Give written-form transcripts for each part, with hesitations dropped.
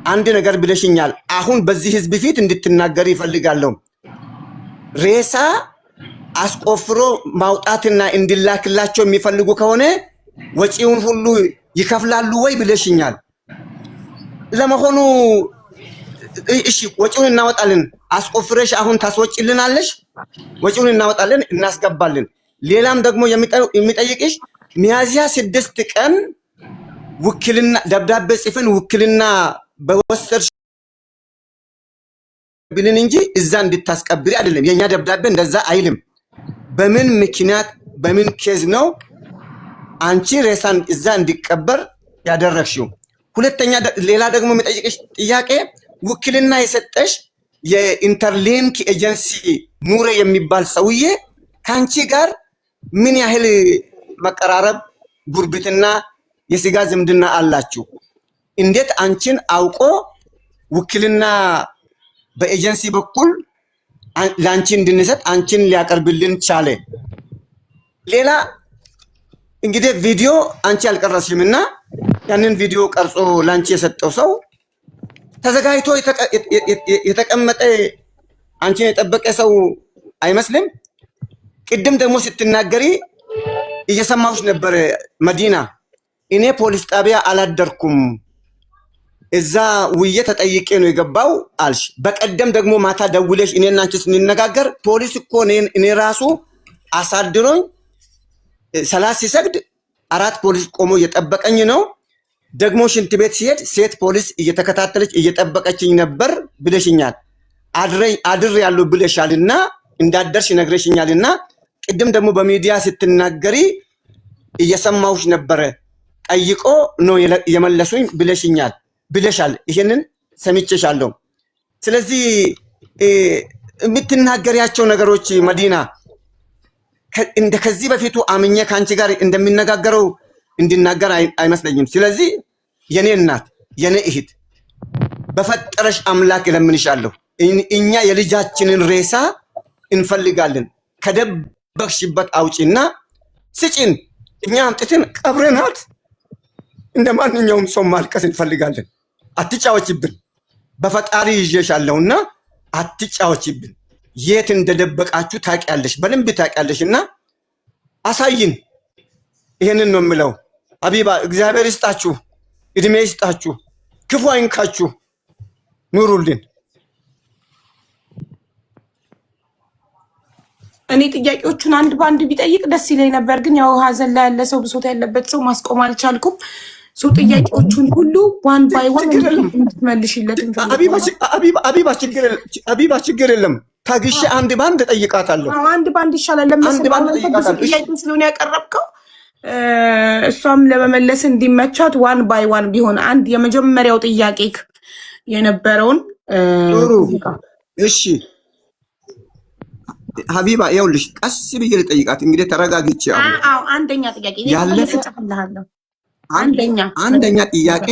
አንድ ነገር ብለሽኛል። አሁን በዚህ ህዝብ ፊት እንድትናገር ይፈልጋለሁ። ሬሳ አስቆፍሮ ማውጣትና እንዲላክላቸው የሚፈልጉ ከሆነ ወጪውን ሁሉ ይከፍላሉ ወይ ብለሽኛል። ለመሆኑ እሺ ወጪውን እናወጣለን። አስቆፍረሽ አሁን ታስወጪልናለሽ? ወጪውን እናወጣለን፣ እናስገባለን። ሌላም ደግሞ የሚጠይቅሽ ሚያዝያ 6 ቀን ውክልና ደብዳቤ ጽፈን ውክልና በወሰድሽ ብልን እንጂ እዛ እንድታስቀብሪ አይደለም። የኛ ደብዳቤ እንደዛ አይልም። በምን ምክንያት በምን ኬዝ ነው አንቺ ሬሳን እዛ እንዲቀበር ያደረግሽው? ሁለተኛ ሌላ ደግሞ የሚጠይቅሽ ጥያቄ ውክልና የሰጠሽ የኢንተርሊንክ ኤጀንሲ ኑረ የሚባል ሰውዬ ከአንቺ ጋር ምን ያህል መቀራረብ፣ ጉርብትና፣ የስጋ ዝምድና አላችሁ? እንዴት አንቺን አውቆ ውክልና በኤጀንሲ በኩል ላንቺ እንድንሰጥ አንቺን ሊያቀርብልን ቻለ? ሌላ እንግዲህ ቪዲዮ አንቺ አልቀረስሽምና ያንን ቪዲዮ ቀርጾ ላንቺ የሰጠው ሰው ተዘጋጅቶ የተቀመጠ አንቺን የጠበቀ ሰው አይመስልም? ቅድም ደግሞ ስትናገሪ እየሰማሁሽ ነበር መዲና። እኔ ፖሊስ ጣቢያ አላደርኩም እዛ ውዬ ተጠይቄ ነው የገባው አልሽ። በቀደም ደግሞ ማታ ደውለሽ እኔና አንቺ ስንነጋገር ፖሊስ እኮ እኔ ራሱ አሳድሮኝ ሰላት ሲሰግድ 4 ፖሊስ ቆሞ እየጠበቀኝ ነው። ደግሞ ሽንት ቤት ሲሄድ ሴት ፖሊስ እየተከታተለች እየጠበቀችኝ ነበር ብለሽኛል። አድር ያለው ብለሻልና እንዳደርሽ ነግረሽኛልና ቅድም ደግሞ በሚዲያ ስትናገሪ እየሰማሁሽ ነበረ። ጠይቆ ነው የመለሱኝ ብለሻል። ይሄንን ሰምቼሻለሁ። ስለዚህ የምትናገሪያቸው ነገሮች መዲና ከዚህ በፊቱ አምኜ ከአንቺ ጋር እንደሚነጋገረው እንድናገር አይመስለኝም። ስለዚህ የኔ እናት የኔ እህት በፈጠረሽ አምላክ እለምንሻለሁ፣ እኛ የልጃችንን ሬሳ እንፈልጋለን። ከደበቅሽበት አውጪና ስጪን። እኛ አምጥተን ቀብረናት እንደ ማንኛውም ሰው ማልቀስ እንፈልጋለን። አትጫወችብን። በፈጣሪ ይዤሻለሁና አትጫወችብን። የት እንደደበቃችሁ ታውቂያለሽ፣ በደንብ ታውቂያለሽና አሳይን። ይሄንን ነው የምለው። ሀቢባ እግዚአብሔር ይስጣችሁ፣ እድሜ ይስጣችሁ፣ ክፉ አይንካችሁ፣ ኑሩልን። እኔ ጥያቄዎቹን አንድ ባንድ ቢጠይቅ ደስ ይለኝ ነበር፣ ግን ያው ሀዘን ላይ ያለ ሰው ብሶት ያለበት ሰው ማስቆም አልቻልኩም። ጥያቄዎቹን ሁሉ ዋን ባይ ዋን እንድትመልሽለት ሀቢባ ችግር የለም። ታግሼ አንድ ባንድ ጠይቃታለሁ። አንድ ባንድ ይሻላል። ጥያቄ ስለሆነ ያቀረብከው እሷም ለመመለስ እንዲመቻት ዋን ባይ ዋን ቢሆን አንድ የመጀመሪያው ጥያቄ የነበረውን ጥሩ። እሺ ሀቢባ ይኸውልሽ፣ ቀስ ብዬ ልጠይቃት እንግዲህ ተረጋግቼ። አንደኛ ጥያቄ አንደኛ ጥያቄ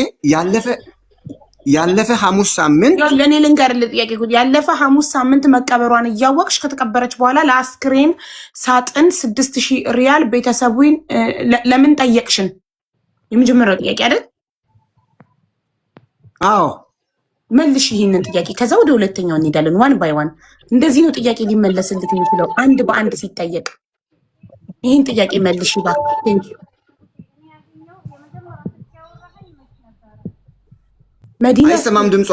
ያለፈ ሐሙስ ሳምንት ለኔ ልንገርልህ ጥያቄ ያለፈ ሐሙስ ሳምንት መቀበሯን እያወቅሽ ከተቀበረች በኋላ ለአስክሬን ሳጥን 6000 ሪያል ቤተሰቡን ለምን ጠየቅሽን? የመጀመሪያው ጥያቄ አይደል? አዎ መልሽ ይሄንን ጥያቄ። ከዛ ወደ ሁለተኛው እንሄዳለን። ዋን ባይ ዋን። እንደዚህ ነው ጥያቄ ሊመለስልት የሚችለው አንድ በአንድ ሲጠየቅ። ይሄን ጥያቄ መልሽ እባክህ። ቴንክ ዩ መዲና። አይሰማም ድምጿ።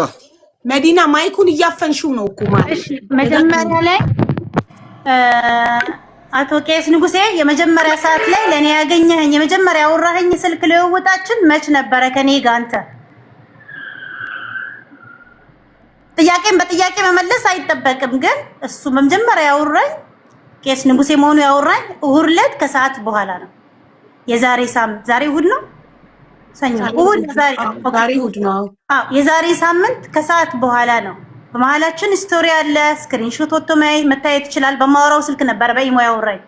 መዲና ማይኩን እያፈንሽው ነው እኮ ማለት። መጀመሪያ ላይ አቶ ቄስ ንጉሴ የመጀመሪያ ሰዓት ላይ ለኔ ያገኘኸኝ የመጀመሪያ አወራኸኝ ስልክ ልውውጣችን መች ነበረ ከኔ ጋር? አንተ ጥያቄን በጥያቄ መመለስ አይጠበቅም፣ ግን እሱ መጀመሪያ ያወራኝ ቄስ ንጉሴ መሆኑ ያወራኝ እሑድ ዕለት ከሰዓት በኋላ ነው። የዛሬ ሳምንት ዛሬ እሑድ ነው የዛሬ ሳምንት ከሰዓት በኋላ ነው። በመሀላችን ስቶሪ አለ፣ ስክሪንሾት ወጥቶ መታየት ይችላል። በማወራው ስልክ ነበር በኢሞ ያወራኝ።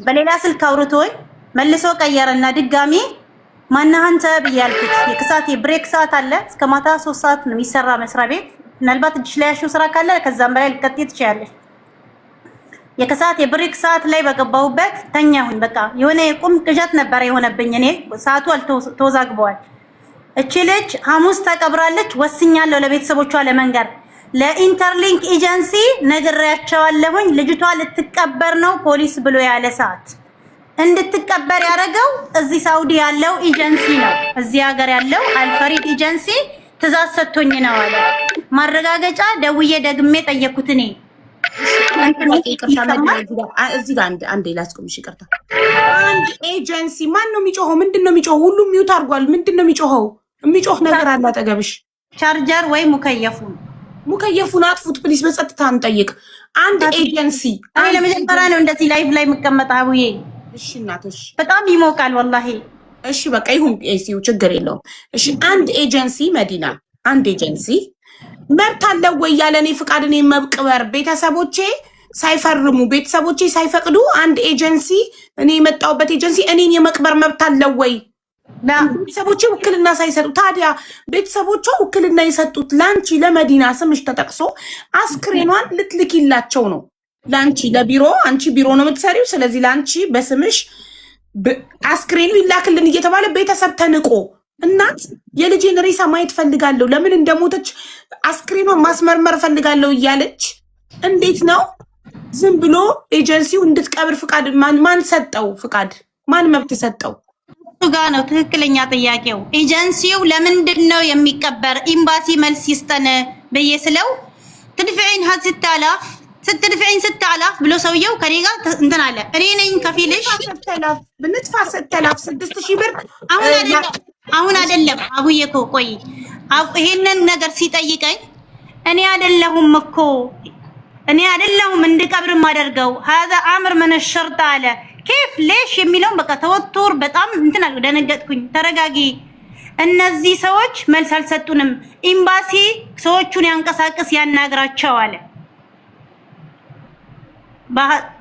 በሌላ ስልክ አውርቶኝ መልሶ ቀየረና ድጋሚ ማነህ አንተ ብያልኩት። የከሰዓት የብሬክ ሰዓት አለ፣ እስከ ማታ 3 ሰዓት ነው የሚሰራ መስሪያ ቤት። ምናልባት እጅሽ ላይ ያሽው ስራ ካለ ከዛም በላይ ልትቀጥይ ትችያለሽ። የከሰዓት የብሬክ ሰዓት ላይ በገባሁበት ተኛሁኝ። በቃ የሆነ የቁም ቅዠት ነበር የሆነብኝ። እኔ ሰዓቱ ተወዛግበዋል። እቺ ልጅ ሐሙስ ተቀብራለች። ወስኛለሁ ለቤተሰቦቿ ለመንገር ለኢንተርሊንክ ኤጀንሲ ነግሬያቸዋለሁኝ። ልጅቷ ልትቀበር ነው ፖሊስ ብሎ ያለ ሰዓት እንድትቀበር ያደረገው እዚህ ሳውዲ ያለው ኤጀንሲ ነው። እዚህ ሀገር ያለው አልፈሪድ ኤጀንሲ ትእዛዝ ሰጥቶኝ ነው አለ። ማረጋገጫ ደውዬ ደግሜ ጠየኩት። እኔ እዚህ ጋር አንዴ ላስቆምሽ፣ ይቅርታ። አንድ ኤጀንሲ ማን ነው የሚጮኸው? ምንድን ነው የሚጮኸው? ሁሉም ሚውት አድርጓል። ምንድን ነው የሚጮኸው? የሚጮህ ነገር አለ አጠገብሽ? ቻርጀር ወይ ሙከየፉን አጥፉት ፕሊስ። በጸጥታ እንጠይቅ። አንድ ኤጀንሲ እኔ ለመጀመሪያ ነው እንደዚህ ላይቭ ላይ የምቀመጥ አቡዬ። እሺ እናቶች በጣም ይሞቃል ወላሂ። እሺ በቃ ይሁን፣ ኤሲው ችግር የለውም። እሺ አንድ ኤጀንሲ መዲና፣ አንድ ኤጀንሲ መብት አለው ወይ ያለ እኔ ፍቃድ እኔ መቅበር ቤተሰቦቼ ሳይፈርሙ ቤተሰቦቼ ሳይፈቅዱ አንድ ኤጀንሲ እኔ የመጣሁበት ኤጀንሲ እኔን የመቅበር መብት አለው ወይ? ቤተሰቦቼ ውክልና ሳይሰጡ። ታዲያ ቤተሰቦቿ ውክልና የሰጡት ላንቺ ለመዲና ስምሽ ተጠቅሶ አስክሬኗን ልትልኪላቸው ነው። ላንቺ ለቢሮ፣ አንቺ ቢሮ ነው የምትሰሪው። ስለዚህ ላንቺ በስምሽ አስክሬኑ ይላክልን እየተባለ ቤተሰብ ተንቆ እናት የልጄን ሬሳ ማየት ፈልጋለሁ፣ ለምን እንደሞተች አስክሬኗን ማስመርመር ፈልጋለሁ እያለች እንዴት ነው ዝም ብሎ ኤጀንሲው እንድትቀብር ፍቃድ ማን ሰጠው? ፍቃድ ማን መብት ሰጠው? ጋ ነው ትክክለኛ ጥያቄው። ኤጀንሲው ለምንድን ነው የሚቀበር? ኤምባሲ መልስ ይስጠን ብዬ ስለው ትድፍዒን 6000 ብሎ ሰውየው ከኔ ጋር እንትን አለ። እኔ ነኝ ከፊልሽ ብንጥፋ 6000 ብር አሁን አይደለም አቡዬ እኮ ቆይ፣ ይሄንን ነገር ሲጠይቀኝ እኔ አይደለሁም እንድቀብር ማደርገው هذا امر من الشرطه አለ። كيف ليش የሚለውን በቃ ተወቶር በጣም እንትን አለ። ደነገጥኩኝ። ተረጋጊ፣ እነዚህ ሰዎች መልስ አልሰጡንም። ኤምባሲ ሰዎቹን ያንቀሳቅስ ያናግራቸው አለ።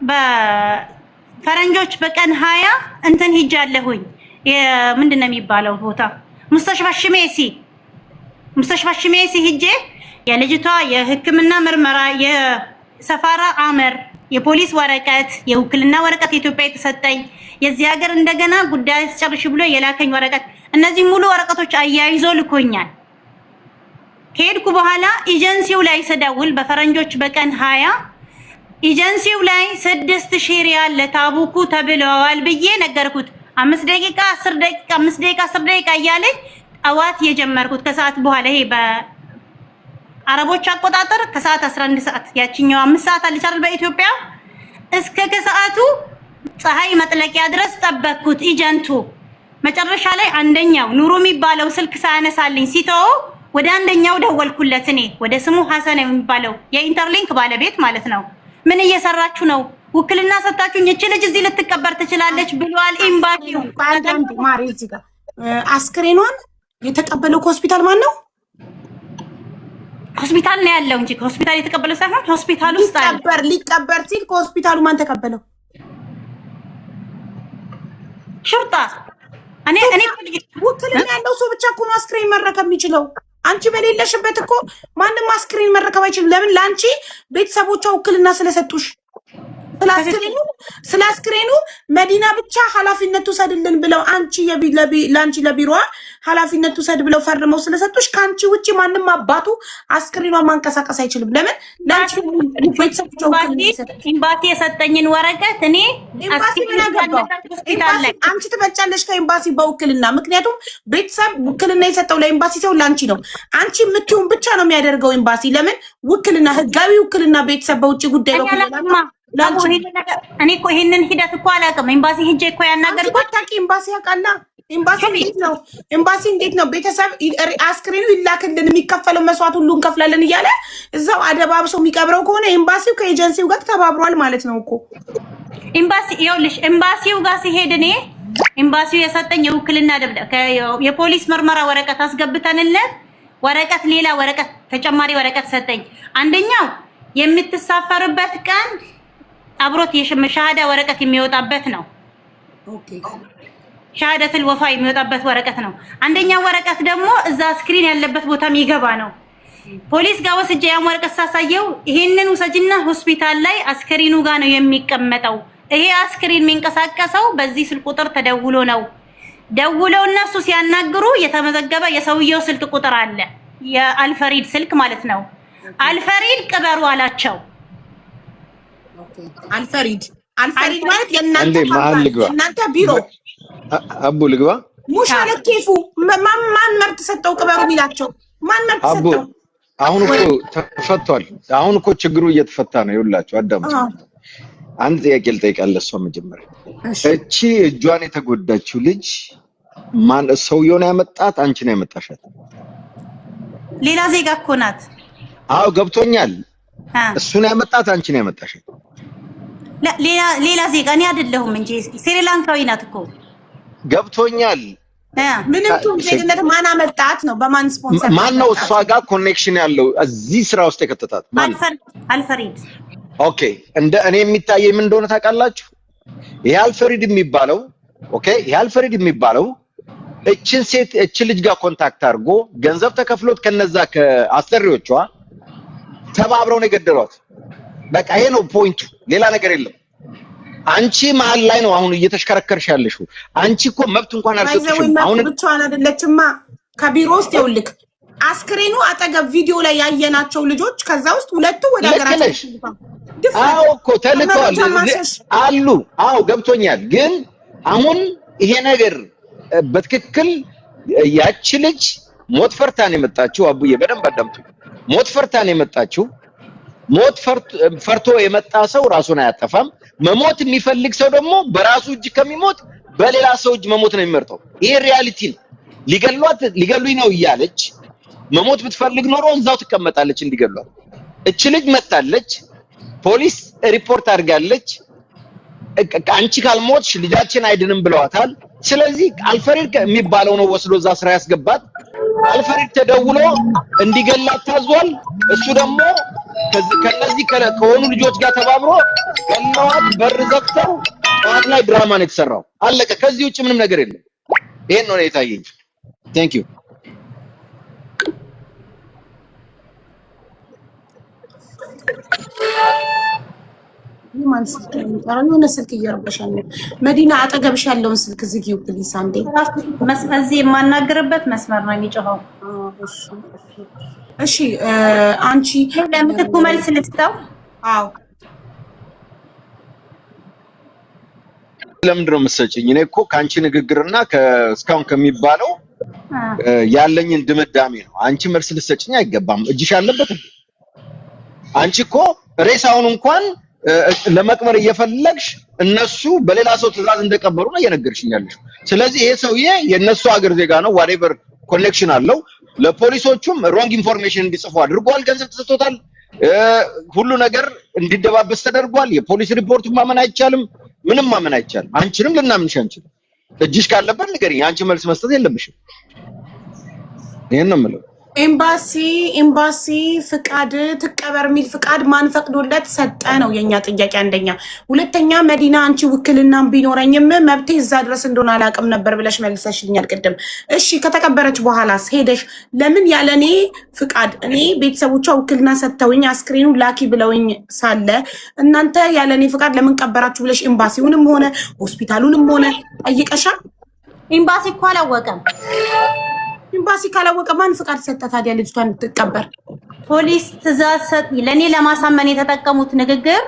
በፈረንጆች በቀን 20 እንትን ሂጃለሁኝ። ምንድነው የሚባለው ቦታ ሙስተሽፋ ሽሜሲ ሂጄ የልጅቷ የሕክምና ምርመራ የሰፋራ አመር የፖሊስ ወረቀት የውክልና ወረቀት ኢትዮጵያ የተሰጠኝ የዚህ ሀገር እንደገና ጉዳይ አስጨርሽ ብሎ የላከኝ ወረቀት እነዚህ ሙሉ ወረቀቶች አያይዞ ልኮኛል። ከሄድኩ በኋላ ኤጀንሲው ላይ ስደውል በፈረንጆች በቀን 20 ኤጀንሲው ላይ 6000 ሪያል ለታቡኩ ተብለዋል ብዬ ነገርኩት። 5 ደቂቃ 10 ደቂቃ 5 ደቂቃ 10 ደቂቃ እያለኝ አዋት የጀመርኩት ከሰዓት በኋላ ይሄ በአረቦች አቆጣጠር ከሰዓት 11 ሰዓት ያቺኛው 5 ሰዓት አለች አይደል በኢትዮጵያ እስከ ከሰዓቱ ፀሐይ መጥለቂያ ድረስ ጠበቅኩት። ኤጀንቱ መጨረሻ ላይ አንደኛው ኑሩ የሚባለው ስልክ ሳያነሳልኝ ሲተው ወደ አንደኛው ደወልኩለት። እኔ ወደ ስሙ ሐሰን የሚባለው የኢንተርሊንክ ባለቤት ማለት ነው። ምን እየሰራችሁ ነው? ውክልና ሰጣችሁኝ፣ እቺ ልጅ እዚህ ልትቀበር ትችላለች ብሏል ኤምባሲው። ባንዳንድ ማሪ እዚህ ጋር አስክሬኗን የተቀበለው ሆስፒታል ማን ነው? ሆስፒታል ነው ያለው እንጂ ሆስፒታል የተቀበለው ሳይሆን ሆስፒታል ውስጥ ሊቀበር ሲል ከሆስፒታሉ ማን ተቀበለው? ሹርጣ። እኔ ውክልና ያለው ሰው ብቻ እኮ ነው አስክሬን መረከብ የሚችለው። አንቺ በሌለሽበት እኮ ማንም አስክሬን መረከብ አይችልም። ለምን? ለአንቺ ቤተሰቦቿ ውክልና ስለሰጡሽ። ስለ አስክሬኑ መዲና ብቻ ኃላፊነቱ ሰድልን ብለው አንቺ ለአንቺ ለቢሮዋ ኃላፊነቱ ሰድ ብለው ፈርመው ስለሰጡሽ ከአንቺ ውጪ ማንም አባቱ አስክሬኗን ማንቀሳቀስ አይችልም። ለምን? ለአንቺ ቤተሰቦቿ ኤምባሲ የሰጠኝን ወረቀት እኔ አንቺ ትበልጫለሽ ከኤምባሲ በውክልና። ምክንያቱም ቤተሰብ ውክልና የሰጠው ለኤምባሲ ሰው ለአንቺ ነው። አንቺ የምትይውን ብቻ ነው የሚያደርገው ኤምባሲ። ለምን? ውክልና፣ ህጋዊ ውክልና ቤተሰብ በውጭ ጉዳይ ነው። እኔ እኮ ይሄንን ሂደት እኮ አላውቅም። ኤምባሲ ሂጄ እኮ ያናገርኩት ታቂ ኤምባሲ ያውቃላ። ኤምባሲ እንዴት ነው ቤተሰብ አስክሬኑ ይላክልን የሚከፈለው መስዋዕት ሁሉ እንከፍላለን እያለ እዛው አደባብሶ የሚቀብረው ከሆነ ኤምባሲው ከኤጀንሲው ጋር ተባብሯል ማለት ነው እኮ። ኤምባሲ ይኸውልሽ፣ ኤምባሲው ጋር ሲሄድ እኔ ኤምባሲው የሰጠኝ የውክልና ደብዳቤ የፖሊስ ምርመራ ወረቀት አስገብተንለት ወረቀት ሌላ ወረቀት ተጨማሪ ወረቀት ሰጠኝ። አንደኛው የምትሳፈርበት ቀን አብሮት የሻሃዳ ወረቀት የሚወጣበት ነው። ኦኬ ሻሃዳተል ወፋ የሚወጣበት ወረቀት ነው። አንደኛው ወረቀት ደግሞ እዛ ስክሪን ያለበት ቦታ የሚገባ ነው። ፖሊስ ጋር ወስጄ ያን ወረቀት ሳሳየው ይሄንን ውሰጅና ሆስፒታል ላይ አስክሪኑ ጋር ነው የሚቀመጠው። ይሄ አስክሪን የሚንቀሳቀሰው በዚህ ስልክ ቁጥር ተደውሎ ነው። ደውለው እነሱ ሲያናግሩ የተመዘገበ የሰውየው ስልክ ቁጥር አለ፣ የአልፈሪድ ስልክ ማለት ነው። አልፈሪድ ቅበሩ አላቸው። አልፈሪድ ማለት የእናንተ ቢሮ አቡ ልግባ ሙሽ አለ ኬፉ ማን መርጥ ሰጠው ቅበሩ ቢላቸው ማን መርጥ ሰጠው? አሁን እኮ ተፈቷል። አሁን እኮ ችግሩ እየተፈታ ነው። ይኸውላችሁ አዳምጡ። አንድ ጥያቄ ልጠይቃለሁ። እሷ መጀመሪያ እቺ እጇን የተጎዳችው ልጅ ማን ሰውየው ነው ያመጣት? አንቺ ነው ያመጣሻት? ሌላ ዜጋ እኮ ናት። አዎ ገብቶኛል። እሱ ነው ያመጣት? አንቺ ነው ያመጣሻት? ሌላ ዜጋ እኔ አይደለሁም እንጂ ስሪላንካዊ ናት እኮ። ገብቶኛል። ምንም ዜግነት ማን አመጣት ነው? በማን ስፖንሰር ማን ነው እሷ ጋር ኮኔክሽን ያለው እዚህ ስራ ውስጥ የከተታት? አልፈሪድ። ኦኬ እንደ እኔ የሚታየኝ ምን እንደሆነ ታውቃላችሁ? ይሄ አልፈሪድ የሚባለው ይሄ አልፈሪድ የሚባለው እችን ሴት እችን ልጅ ጋር ኮንታክት አድርጎ ገንዘብ ተከፍሎት ከነዛ ከአሰሪዎቿ ተባብረው ነው የገደሏት። በቃ ይሄ ነው ፖይንቱ፣ ሌላ ነገር የለም። አንቺ መሀል ላይ ነው አሁን እየተሽከረከርሽ ያለሽው። አንቺ እኮ መብት እንኳን አልሰጥሽም። አሁን ብቻዋን አይደለችማ። ከቢሮ ውስጥ ይኸውልህ አስክሬኑ አጠገብ ቪዲዮ ላይ ያየናቸው ልጆች ከዛ ውስጥ ሁለቱ ወደ ሀገራቸው አዎ እኮ ተልከዋል አሉ። አዎ ገብቶኛል። ግን አሁን ይሄ ነገር በትክክል ያቺ ልጅ ሞት ፈርታ ነው የመጣችው። አቡዬ በደንብ አዳምጡ። ሞት ፈርታ ነው የመጣችው። ሞት ፈርቶ የመጣ ሰው ራሱን አያጠፋም። መሞት የሚፈልግ ሰው ደግሞ በራሱ እጅ ከሚሞት በሌላ ሰው እጅ መሞት ነው የሚመርጠው። ይሄ ሪያሊቲ ነው። ሊገሉኝ ነው እያለች መሞት ብትፈልግ ኖሮ እዛው ትቀመጣለች እንዲገሏት። እች ልጅ መጣለች፣ ፖሊስ ሪፖርት አድርጋለች። አንቺ ካልሞትሽ ልጃችን አይድንም ብለዋታል። ስለዚህ አልፈሪድ የሚባለው ነው ወስዶ እዛ ስራ ያስገባት። አልፈሪድ ተደውሎ እንዲገላት ታዟል። እሱ ደግሞ ከነዚህ ከሆኑ ልጆች ጋር ተባብሮ ገለዋት። በር ዘግተው ጠዋት ላይ ድራማ ነው የተሰራው። አለቀ። ከዚህ ውጭ ምንም ነገር የለም። ይሄን ነው የታየኝ። ቴንክ ዩ። ማን ስልክ የሆነ ስልክ እየረበሻል ነው። መዲና አጠገብሽ ያለውን ስልክ ዝጊው ፕሊስ። አንዴ እዚህ የማናገርበት መስመር ነው የሚጮኸው። እሺ አንቺ ለምትኩ መልስ ልትተው? አዎ ለምንድን ነው የምትሰጪኝ? እኔ እኮ ከአንቺ ንግግርና እስካሁን ከሚባለው ያለኝን ድምዳሜ ነው። አንቺ መልስ ልትሰጪኝ አይገባም። እጅሽ አለበት። አንቺ እኮ ሬሳውን እንኳን ለመቅበር እየፈለግሽ እነሱ በሌላ ሰው ትዕዛዝ እንደቀበሩ ነው እየነገርሽኝ ያለሽ። ስለዚህ ይሄ ሰውዬ የነሱ ሀገር ዜጋ ነው፣ ዋትኤቨር ኮኔክሽን አለው። ለፖሊሶቹም ሮንግ ኢንፎርሜሽን እንዲጽፉ አድርጓል። ገንዘብ ተሰጥቶታል። ሁሉ ነገር እንዲደባበስ ተደርጓል። የፖሊስ ሪፖርቱን ማመን አይቻልም። ምንም ማመን አይቻልም። አንቺንም ልናምንሽ አንችልም። እጅሽ ካለበት ንገሪኝ። አንቺ መልስ መስጠት የለብሽም። ይሄን ነው የምለው። ኤምባሲ ፍቃድ ትቀበር የሚል ፍቃድ ማን ፈቅዶለት ሰጠ ነው የኛ ጥያቄ። አንደኛ። ሁለተኛ መዲና አንቺ ውክልናም ቢኖረኝም መብቴ እዛ ድረስ እንደሆነ አላውቅም ነበር ብለሽ መልሰሽልኛል ቅድም። እሺ ከተቀበረች በኋላስ ሄደሽ ለምን ያለኔ ፍቃድ እኔ ቤተሰቦቿ ውክልና ሰጥተውኝ አስክሬኑ ላኪ ብለውኝ ሳለ እናንተ ያለኔ ፍቃድ ለምን ቀበራችሁ ብለሽ ኤምባሲውንም ሆነ ሆስፒታሉንም ሆነ ጠይቀሻል? ኤምባሲ እኮ አላወቀም። ኤምባሲ ካላወቀ ማን ፍቃድ ሰጠ ታዲያ ልጅቷን እንድትቀበር? ፖሊስ ትዕዛዝ ሰጥ። ለኔ ለማሳመን የተጠቀሙት ንግግር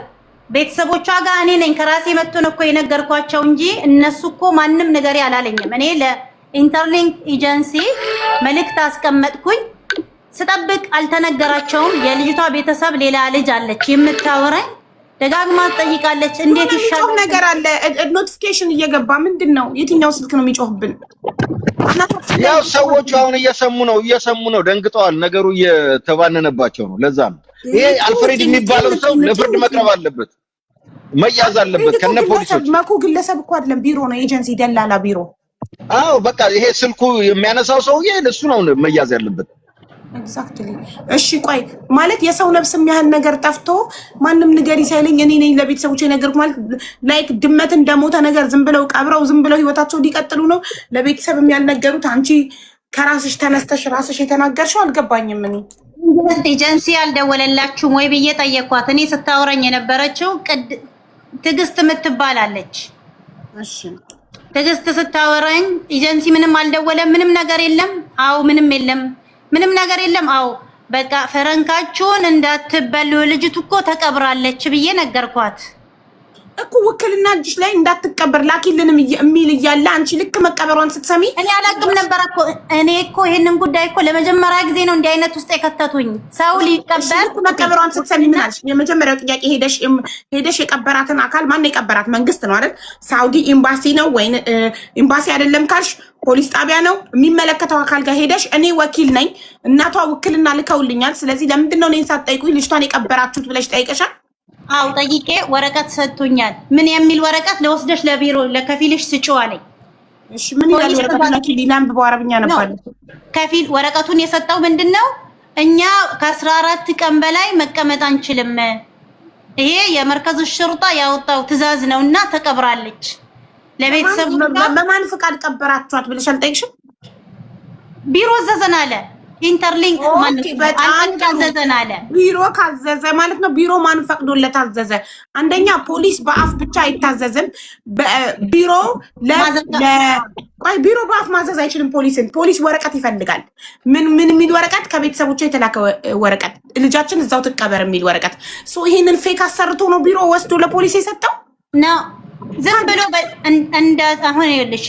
ቤተሰቦቿ ጋር እኔ ነኝ ከራሴ መጥቶ ነው እኮ የነገርኳቸው እንጂ እነሱ እኮ ማንም ነገር ያላለኝም። እኔ ለኢንተርሊንክ ኤጀንሲ መልእክት አስቀመጥኩኝ። ስጠብቅ አልተነገራቸውም። የልጅቷ ቤተሰብ ሌላ ልጅ አለች የምታወራኝ፣ ደጋግማ ትጠይቃለች። እንዴት ይሻል ነገር አለ። ኖቲፊኬሽን እየገባ ምንድነው? የትኛው ስልክ ነው የሚጮህብን? ያው ሰዎቹ አሁን እየሰሙ ነው፣ ደንግጠዋል። ነገሩ እየተባነነባቸው ነው። ለዛ ነው ይሄ አልፍሬድ የሚባለው ሰው ለፍርድ መቅረብ አለበት፣ መያዝ አለበት ከነ ፖሊሶች። መኩ ግለሰብ እኮ አይደለም፣ ቢሮ ነው፣ ኤጀንሲ፣ ደላላ ቢሮ። አዎ በቃ ይሄ ስልኩ የሚያነሳው ሰውዬ እሱ ነው መያዝ ያለበት። ኤግዛክትሊ። እሺ ቆይ ማለት የሰው ነፍስ የሚያህል ነገር ጠፍቶ ማንም ንገሪ ሳይለኝ እኔ ነኝ ለቤተሰቦቼ ነገርኩ ማለት ላይክ ድመት እንደሞተ ነገር ዝም ብለው ቀብረው ዝም ብለው ህይወታቸው ሊቀጥሉ ነው ለቤተሰብ የሚያልነገሩት። አንቺ ከራስሽ ተነስተሽ ራስሽ የተናገርሽው አልገባኝም። እኔ ኤጀንሲ አልደወለላችሁም ወይ ብዬ ጠየኳት። እኔ ስታወራኝ የነበረችው ትዕግስት የምትባላለች። እሺ ትዕግስት ስታወራኝ ኤጀንሲ ምንም አልደወለም፣ ምንም ነገር የለም። አዎ ምንም የለም፣ ምንም ነገር የለም። አዎ በቃ ፈረንካችሁን እንዳትበሉ ልጅቱ እኮ ተቀብራለች ብዬ ነገርኳት እኮ። ውክልና እጅሽ ላይ እንዳትቀበር ላኪልንም የሚል እያለ አንቺ ልክ መቀበሯን ስትሰሚ እኔ አላውቅም ነበር እኮ። እኔ እኮ ይሄንን ጉዳይ እኮ ለመጀመሪያ ጊዜ ነው እንዲህ አይነት ውስጥ የከተቱኝ። ሰው ሊቀበር መቀበሯን ስትሰሚ ምን አልሽ? የመጀመሪያው ጥያቄ ሄደሽ የቀበራትን አካል ማን የቀበራት? መንግስት ነው አይደል? ሳውዲ ኤምባሲ ነው ወይ ኤምባሲ አይደለም ካልሽ ፖሊስ ጣቢያ ነው የሚመለከተው አካል ጋር ሄደሽ እኔ ወኪል ነኝ እናቷ ውክልና ልከውልኛል፣ ስለዚህ ለምንድን ነው እኔን ሳትጠይቁኝ ልጅቷን የቀበራችሁት ብለሽ ጠይቀሻል? አው ጠይቄ ወረቀት ሰጥቶኛል። ምን የሚል ወረቀት? ለወስደሽ ለቢሮ ለከፊልሽ ስጪው አለኝ። እሺ ምን ይላል ወረቀቱ? ለኪሊናም በአረብኛ ነበር። ከፊል ወረቀቱን የሰጠው ምንድነው? እኛ ከ14 ቀን በላይ መቀመጥ አንችልም፣ ይሄ የመርከዙ ሽርጣ ያወጣው ትዕዛዝ ነውና ተቀብራለች። ለቤተሰብ በማን ፍቃድ ቀበራችኋት ብለሽ አልጠይቅሽም? ቢሮ ዘዘን አለ። ኢንተርሊንክ ማን ካዘዘን አለ። ቢሮ ካዘዘ ማለት ነው። ቢሮ ማን ፈቅዶለት አዘዘ? አንደኛ ፖሊስ በአፍ ብቻ አይታዘዝም። ቢሮ ቢሮ በአፍ ማዘዝ አይችልም። ፖሊስ ወረቀት ይፈልጋል። ምን የሚል ወረቀት? ከቤተሰቦቿ የተላከ ወረቀት፣ ልጃችን እዛው ትቀበር የሚል ወረቀት። ይሄንን ፌክ አሰርቶ ነው ቢሮ ወስዶ ለፖሊስ የሰጠው ነው። ዝም ብሎ እንደ አሁን ይኸውልሽ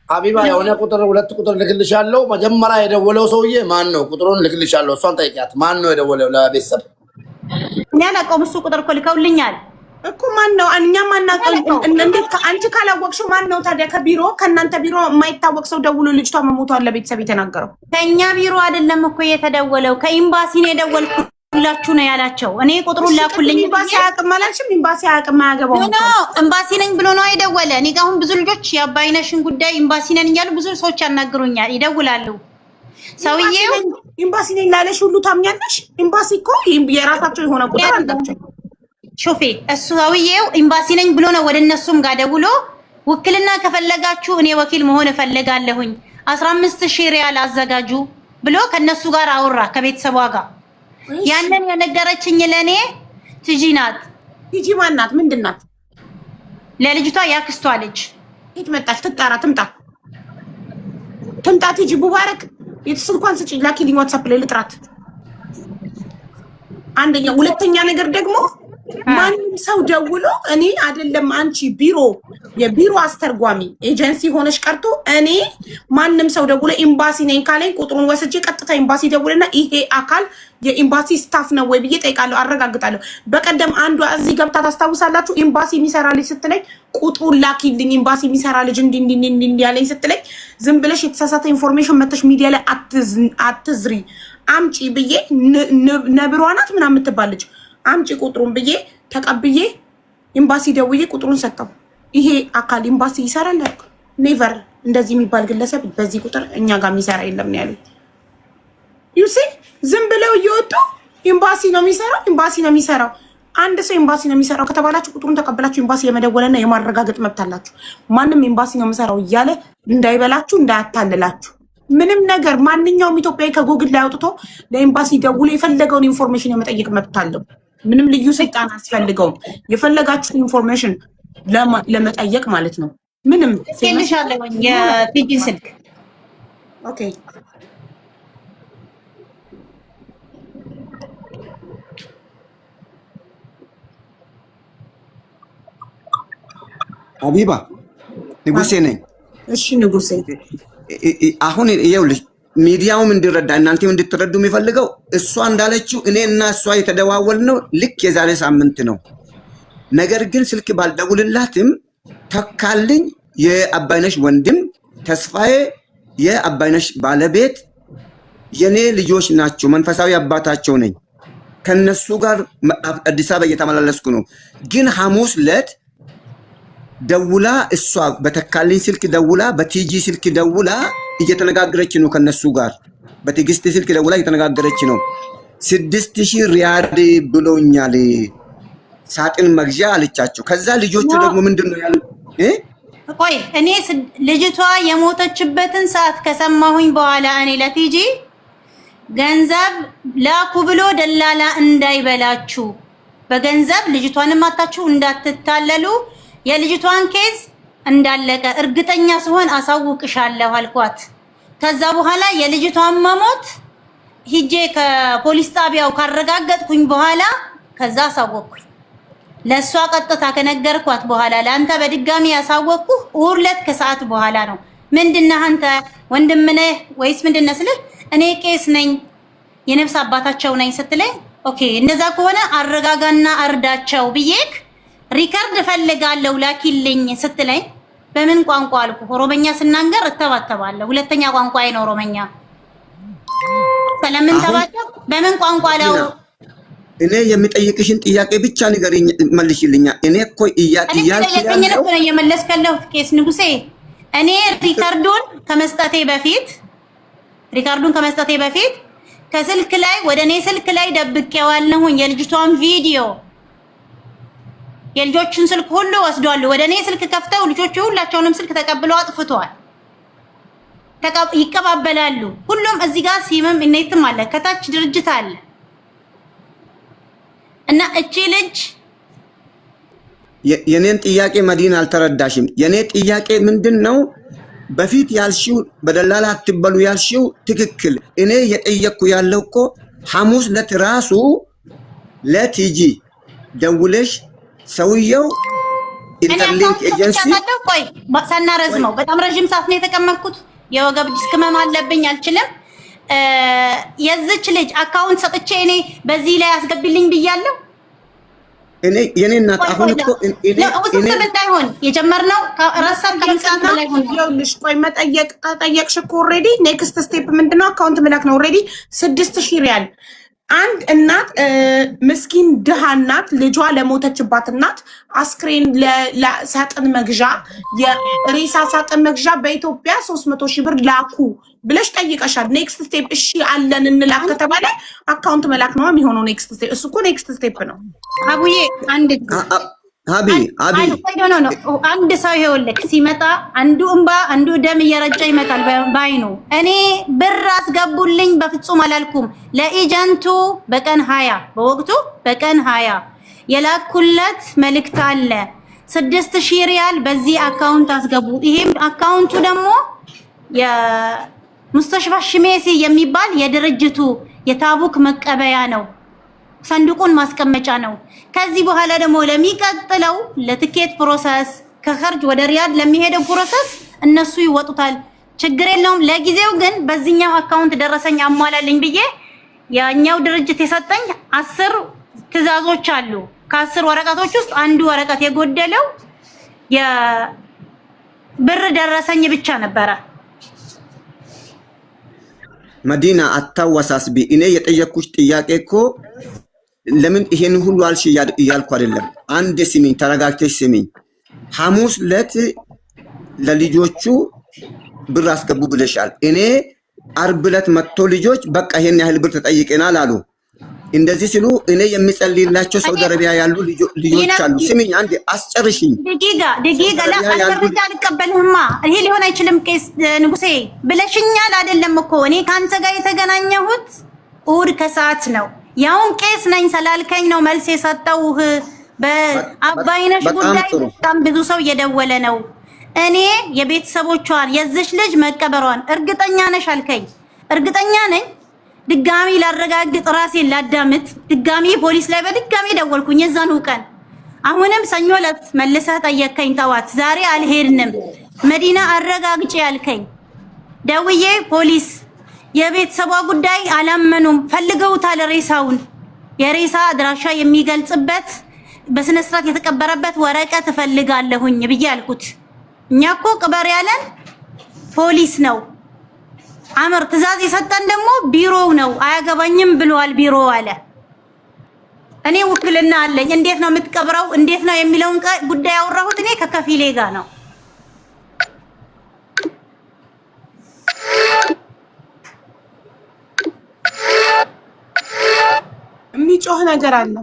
ሀቢባ የሆነ ቁጥር 2 ቁጥር ልክልሻለሁ። መጀመሪያ የደወለው ሰውዬ ማን ነው? ቁጥሩን ልክልሻለሁ። እሷን ጠይቂያት። ማን ነው የደወለው ለቤተሰብ? እኔ አላውቀውም። እሱ ቁጥር እኮ ልከውልኛል እኮ። ማን ነው? እኛም አናውቀውም። እንዴት አንቺ ካላወቅሽው ማን ነው ታዲያ? ከቢሮ ከእናንተ ቢሮ የማይታወቅ ሰው ደውሎ ልጅቷ መሞቷን ለቤተሰብ የተናገረው? ከእኛ ቢሮ አይደለም እኮ የተደወለው፣ ከኤምባሲ ነው የደወልኩት ሁላችሁ ነው ያላቸው። እኔ ቁጥሩን ላኩልኝ። ኤምባሲ አያውቅም አላልሽም? ኤምባሲ አያውቅም አያገባውም። ኖ ኤምባሲ ነኝ ብሎ ነው የደወለ። እኔ ጋር አሁን ብዙ ልጆች የአባይነሽን ጉዳይ ኤምባሲ ነን እያሉ ብዙ ሰዎች ያናግሩኛል፣ ይደውላሉ። ሰውዬው ኤምባሲ ነኝ ላለሽ ሁሉ ታምኛለሽ? ኤምባሲ እኮ የራሳቸው የሆነ ቁጥር አላቸው። ሾፌ እሱ ሰውዬው ኤምባሲ ነኝ ብሎ ነው ወደ እነሱም ጋር ደውሎ ውክልና ከፈለጋችሁ እኔ ወኪል መሆን እፈልጋለሁኝ 15,000 ሪያል አዘጋጁ ብሎ ከነሱ ጋር አወራ ከቤተሰቧ ጋር። ያንን የነገረችኝ ለኔ ትጂ ናት። ትጂ ማን ናት? ምንድን ናት? ለልጅቷ ያክስቷ ልጅ። የት መጣች? ትጣራ ትምጣ ትጂ ሙባረክ የስልኳን ስጪ ላኪልኝ፣ ዋትስአፕ ላይ ልጥራት። አንደኛ። ሁለተኛ ነገር ደግሞ ማንም ሰው ደውሎ እኔ አይደለም አንቺ የቢሮ አስተርጓሚ ኤጀንሲ ሆነሽ ቀርቶ እኔ ማንም ሰው ደውሎ ኤምባሲ ነኝ ካለኝ ቁጥሩን ወስጄ ቀጥታ ኤምባሲ ደውልና ይሄ አካል የኤምባሲ ስታፍ ነው ወይ ብዬ ጠይቃለሁ፣ አረጋግጣለሁ። በቀደም አንዷ እዚህ ገብታ ታስታውሳላችሁ? ኤምባሲ የሚሰራ ልጅ ስትለኝ ቁጥሩን ላኪልኝ ኤምባሲ የሚሰራ ልጅ እንዲህ ያለኝ ስትለኝ ዝም ብለሽ የተሳሳተ ኢንፎርሜሽን መተሽ ሚዲያ ላይ አትዝሪ አምጪ ብዬ ነብሯ ናት ምናምን የምትባል ልጅ አምጪ ቁጥሩን ብዬ ተቀብዬ ኤምባሲ ደውዬ ቁጥሩን ሰጠው። ይሄ አካል ኤምባሲ ይሰራል አልኩ። ኔቨር እንደዚህ የሚባል ግለሰብ በዚህ ቁጥር እኛ ጋር የሚሰራ የለም ነው ያሉኝ። ዩሲ ዝም ብለው እየወጡ ኤምባሲ ነው የሚሰራው። አንድ ሰው ኤምባሲ ነው የሚሰራው ከተባላችሁ ቁጥሩን ተቀበላችሁ ኤምባሲ የመደወልና የማረጋገጥ መብት አላችሁ። ማንም ኤምባሲ ነው የሚሰራው እያለ እንዳይበላችሁ እንዳያታልላችሁ። ምንም ነገር ማንኛውም ኢትዮጵያዊ ከጉግል ላይ አውጥቶ ለኤምባሲ ደውሎ የፈለገውን ኢንፎርሜሽን የመጠየቅ መብት አለው። ምንም ልዩ ስልጣን አያስፈልገውም። የፈለጋችሁን ኢንፎርሜሽን ለመጠየቅ ማለት ነው። ምንም ትልሻለሁ የፒጂ ስልክ ኦኬ። ሀቢባ ንጉሴ ነኝ። እሺ ንጉሴ፣ አሁን ይኸውልሽ ሚዲያውም እንዲረዳ እናንተም እንድትረዱ የሚፈልገው እሷ እንዳለችው እኔ እና እሷ የተደዋወልነው ልክ የዛሬ ሳምንት ነው። ነገር ግን ስልክ ባልደውልላትም ተካልኝ የአባይነሽ ወንድም ተስፋዬ የአባይነሽ ባለቤት የኔ ልጆች ናቸው። መንፈሳዊ አባታቸው ነኝ። ከነሱ ጋር አዲስ አበባ እየተመላለስኩ ነው። ግን ሐሙስ ዕለት ደውላ እሷ በተካልኝ ስልክ ደውላ በቲጂ ስልክ ደውላ እየተነጋገረች ነው ከነሱ ጋር። በትዕግስት ስልክ ደውላ እየተነጋገረች ነው። 6,000 ሪያል ብሎኛል ሳጥን መግዣ አለቻቸው። ከዛ ልጆቹ ደግሞ ምንድነው ያሉ? ቆይ እኔ ልጅቷ የሞተችበትን ሰዓት ከሰማሁኝ በኋላ እኔ ለቲጂ ገንዘብ ላኩ ብሎ ደላላ እንዳይበላችሁ በገንዘብ ልጅቷንም አታችሁ እንዳትታለሉ። የልጅቷን ኬዝ እንዳለቀ እርግጠኛ ስሆን አሳውቅሻለሁ አልኳት። ከዛ በኋላ የልጅቷን መሞት ሂጄ ከፖሊስ ጣቢያው ካረጋገጥኩኝ በኋላ ከዛ አሳወቅኩኝ። ለሷ ቀጥታ ከነገርኳት በኋላ ለአንተ በድጋሚ ያሳወቅኩ ሁለት ከሰዓት በኋላ ነው። ምንድነህ አንተ ወንድም ነህ ወይስ ምንድነህ ስልህ እኔ ቄስ ነኝ የነፍስ አባታቸው ነኝ ስትለኝ ኦኬ እንደዛ ከሆነ አረጋጋና አርዳቸው ብዬክ ሪከርድ ፈልጋለሁ ላኪልኝ ስትለኝ በምን ቋንቋ አልኩ። ኦሮመኛ ስናገር እተባተባለሁ። ሁለተኛ ቋንቋዬ ነው ኦሮመኛ። ስለምን ተባተብ በምን ቋንቋ ነው? እኔ የሚጠይቅሽን ጥያቄ ብቻ ንገሪኝ መልሽልኛ። እኔ እኮ እያልኩ ነው የመለስከለው ቄስ ንጉሴ። እኔ ሪከርዱን ከመስጠቴ በፊት ከስልክ ላይ ወደ እኔ ስልክ ላይ ደብቄዋለሁኝ የልጅቷን ቪዲዮ የልጆችን ስልክ ሁሉ ወስዷል። ወደ እኔ ስልክ ከፍተው ልጆቹ ሁላቸውንም ስልክ ተቀብለው አጥፍተዋል። ይቀባበላሉ። ሁሉም እዚህ ጋር ሲምም እኔትም አለ፣ ከታች ድርጅት አለ እና እቺ ልጅ የኔን ጥያቄ መዲና አልተረዳሽም። የኔ ጥያቄ ምንድነው? በፊት ያልሽው በደላላ አትበሉ ያልሽው ትክክል። እኔ የጠየቅኩ ያለው እኮ ሐሙስ ዕለት ራሱ ለቲጂ ደውለሽ ሰውየው ኢንተርሊንክ ኤጀንሲ ቆይ ሳናረዝመው በጣም ረጅም ሰዓት ነው የተቀመጥኩት። የወገብ ዲስክ ህመም አለብኝ አልችልም። የዚች ልጅ አካውንት ሰጥቼ እኔ በዚህ ላይ አስገቢልኝ ብያለሁ። እኔ የኔ እናት አሁን እኮ እኔ ውስብስብ እንዳይሆን የጀመርነው ራሳን ከምሳት ላይ ሆነ። ይኸውልሽ ቆይ መጠየቅ ጠየቅሽ እኮ ኦልሬዲ ኔክስት ስቴፕ ምንድነው? አካውንት መላክ ነው። ኦልሬዲ 6000 ሪያል አንድ እናት ምስኪን ድሃ እናት ልጇ ለሞተችባት እናት አስክሬን ለሳጥን መግዣ የሬሳ ሳጥን መግዣ በኢትዮጵያ 300,000 ብር ላኩ ብለሽ ጠይቀሻል። ኔክስት ስቴፕ እሺ አለን እንላክ ከተባለ አካውንት መላክ ነው የሚሆነው። ኔክስት ስቴፕ እሱ እኮ ኔክስት ስቴፕ ነው። አቡዬ አንድ አቢ አንድ ሰው ይኸውልህ ሲመጣ አንዱ እንባ አንዱ ደም እየረጨ ይመጣል ባይኑ። እኔ ብር አስገቡልኝ በፍጹም አላልኩም። ለኤጀንቱ በቀን 20 በወቅቱ በቀን 20 የላኩለት መልእክት አለ 6000 ሪያል በዚህ አካውንት አስገቡ። ይሄም አካውንቱ ደግሞ የሙስተሽፋ ሽሜሲ የሚባል የድርጅቱ የታቡክ መቀበያ ነው። ሰንዱቁን ማስቀመጫ ነው። ከዚህ በኋላ ደግሞ ለሚቀጥለው ለትኬት ፕሮሰስ ከኸርጅ ወደ ሪያድ ለሚሄደው ፕሮሰስ እነሱ ይወጡታል። ችግር የለውም። ለጊዜው ግን በዚህኛው አካውንት ደረሰኝ አሟላልኝ ብዬ ያኛው ድርጅት የሰጠኝ 10 ትዕዛዞች አሉ። ከ10 ወረቀቶች ውስጥ አንዱ ወረቀት የጎደለው የብር ደረሰኝ ብቻ ነበረ። መዲና አታወሳስቢ። እኔ የጠየኩሽ ጥያቄ እኮ ለምን ይሄን ሁሉ አልሽ እያልኩ አይደለም። አንድ ስሚኝ፣ ተረጋግተሽ ስሚኝ። ሐሙስ ዕለት ለልጆቹ ብር አስገቡ ብለሻል። እኔ ዓርብ ዕለት መጥቶ ልጆች በቃ ይሄን ያህል ብር ተጠይቀናል አሉ። እንደዚህ ሲሉ እኔ የሚጸልይላቸው ሳውዲ አረቢያ ያሉ ልጆች አሉ። ስሚኝ አንዴ አስጨርሽኝ። ደቂቃ ለአንተ አልቀበልህማ። ይሄ ሊሆን አይችልም ቄስ ንጉሴ ብለሽኛል አይደለም እኮ እኔ ካንተ ጋር የተገናኘሁት እሑድ ከሰዓት ነው። ያውን ቄስ ነኝ ስላልከኝ ነው መልስ የሰጠውህ። በአባይነሽ ጉዳይ በጣም ብዙ ሰው እየደወለ ነው። እኔ የቤተሰቦቿን የዚች ልጅ መቀበሯን እርግጠኛ ነሽ አልከኝ። እርግጠኛ ነኝ። ድጋሚ ላረጋግጥ ራሴን ላዳምጥ ድጋሚ ፖሊስ ላይ በድጋሚ ደወልኩኝ የዛኑ ቀን። አሁንም ሰኞ ዕለት መልሰህ ጠየቅከኝ ጠዋት። ዛሬ አልሄድንም መዲና አረጋግጬ ያልከኝ ደውዬ ፖሊስ የቤተሰቧ ጉዳይ አላመኑም፣ ፈልገውታል ሬሳውን። የሬሳ አድራሻ የሚገልጽበት በስነ ስርዓት የተቀበረበት ወረቀት እፈልጋለሁኝ ብዬ አልኩት። እኛ እኮ ቅበር ያለን ፖሊስ ነው። አመር ትዕዛዝ የሰጠን ደግሞ ቢሮው ነው። አያገባኝም ብሏል ቢሮ አለ። እኔ ውክልና አለኝ። እንዴት ነው የምትቀብረው እንዴት ነው የሚለውን ጉዳይ ያወራሁት እኔ ከከፊሌ ጋር ነው። የሚጮህ ነገር አለ።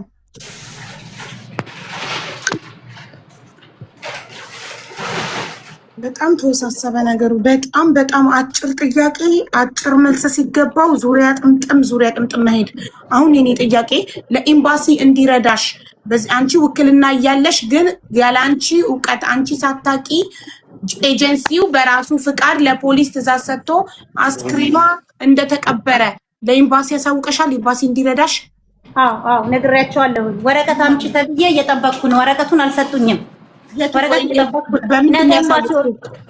በጣም ተወሳሰበ ነገሩ። በጣም አጭር ጥያቄ አጭር መልስ ሲገባው ዙሪያ ጥምጥም መሄድ። አሁን የኔ ጥያቄ ለኤምባሲ እንዲረዳሽ በዚህ አንቺ ውክልና እያለሽ ግን ያለ አንቺ እውቀት አንቺ ሳታቂ ኤጀንሲው በራሱ ፍቃድ ለፖሊስ ትእዛዝ ሰጥቶ አስክሬኗ እንደተቀበረ ለኤምባሲ ያሳውቀሻል? ኤምባሲ እንዲረዳሽ? አዎ ነግሬያቸዋለሁ። ወረቀት አምጪ ተብዬ እየጠበቅኩ ነው። ወረቀቱን አልሰጡኝም። ወረቀት እየጠበቅኩ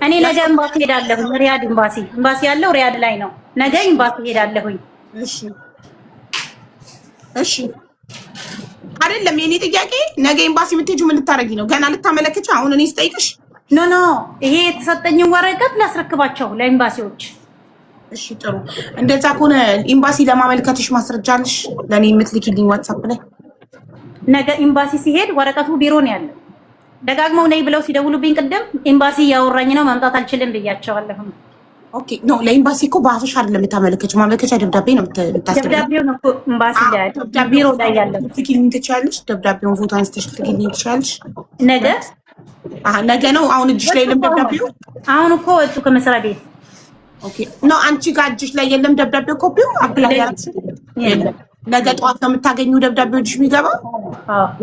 እኔ ነገ ኤምባሲ ሄዳለሁ። ሪያድ ኤምባሲ ያለው ሪያድ ላይ ነው። ነገ ኤምባሲ ሄዳለሁኝ። እሺ አይደለም የኔ ጥያቄ ነገ ኤምባሲ የምትሄጂው ምን ልታረጊ ነው? ገና ልታመለክች? አሁን እኔ ስጠይቅሽ ኖ ይሄ የተሰጠኝን ወረቀት ላስረክባቸው ለኤምባሲዎች። እሺ ጥሩ። እንደዛ ከሆነ ኤምባሲ ለማመልከትሽ ማስረጃልሽ ለኔ የምትልኪልኝ ዋትስአፕ ላይ? ነገ ኤምባሲ ሲሄድ ወረቀቱ ቢሮ ነው ያለው። ደጋግመው ነይ ብለው ሲደውሉብኝ ቅድም ኤምባሲ እያወራኝ ነው መምጣት አልችልም ብያቸዋለሁ። ኦኬ ኖ ለኤምባሲ እኮ በአፍሽ አይደለም የምታመለክችው፣ ማመልከቻ ደብዳቤ ነው የምታስገባው። ደብዳቤው ነው እኮ ኤምባሲ ላይ ቢሮ ላይ ያለው። ትልኪልኝ ትችያለሽ? ደብዳቤውን ፎቶ አንስተሽ ትልኪልኝ ትችያለሽ? ነገ ነው። አሁን እጅሽ ላይ የለም ደብዳቤው? አሁን እኮ ወጡ ከመስሪያ ቤት። ኦኬ ኖ አንቺ ጋር እጅሽ ላይ የለም ደብዳቤው? ኮፒው አፕላይ ያደረግሽ የለም? ነገ ጠዋት ነው የምታገኙ ደብዳቤው እጅሽ የሚገባው?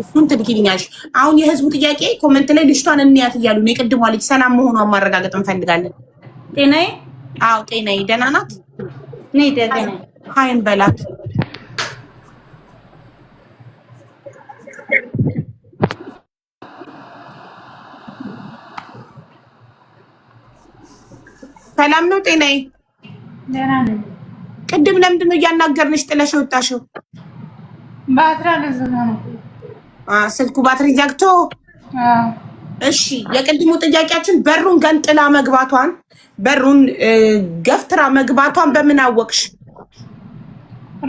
እሱን ትልኪልኛለሽ። አሁን የህዝቡ ጥያቄ ኮሜንት ላይ ልጅቷን እንያት እያሉ ነው። የቅድሟ ልጅ ሰላም መሆኗን ማረጋገጥ እንፈልጋለን። ጤናዬ? አዎ ጤናዬ ደህና ናት። ነይ ደህና ሀይን በላት። ሰላም ነው ጤናዬ? ደህና ነኝ። ቅድም ለምንድን ነው እያናገርንሽ ጥለሽ ወጣሽው? ባትሪ አልዘጋ ነው። ስልኩ ባትሪ ዘግቶ? እሺ የቅድሙ ጥያቄያችን በሩን ገንጥላ መግባቷን በሩን ገፍትራ መግባቷን በምን አወቅሽ?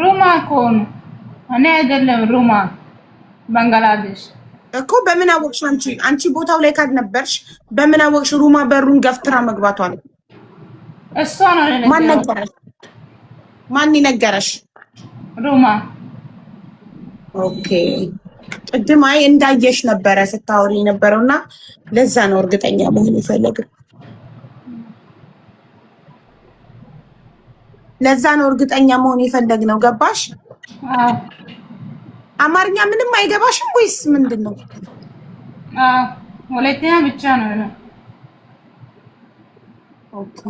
ሩማ እኮ ነው። እኔ አይደለም ሩማ ባንግላዴሽ እኮ። በምን አወቅሽ? አንቺ ቦታው ላይ ካልነበርሽ በምን አወቅሽ ሩማ በሩን ገፍትራ መግባቷን? እሷ ነው ለኔ። ማን ነገረሽ? ማን ይነገረሽ? ሩማ። ኦኬ ቅድም አይ እንዳየሽ ነበረ ስታወሪ የነበረውና ለዛ ነው እርግጠኛ መሆን የፈለግን። ለዛ ነው እርግጠኛ መሆን የፈለግነው። ገባሽ? አማርኛ ምንም አይገባሽም ወይስ ምንድነው? ወላይተኛ ብቻ ነው። ኦኬ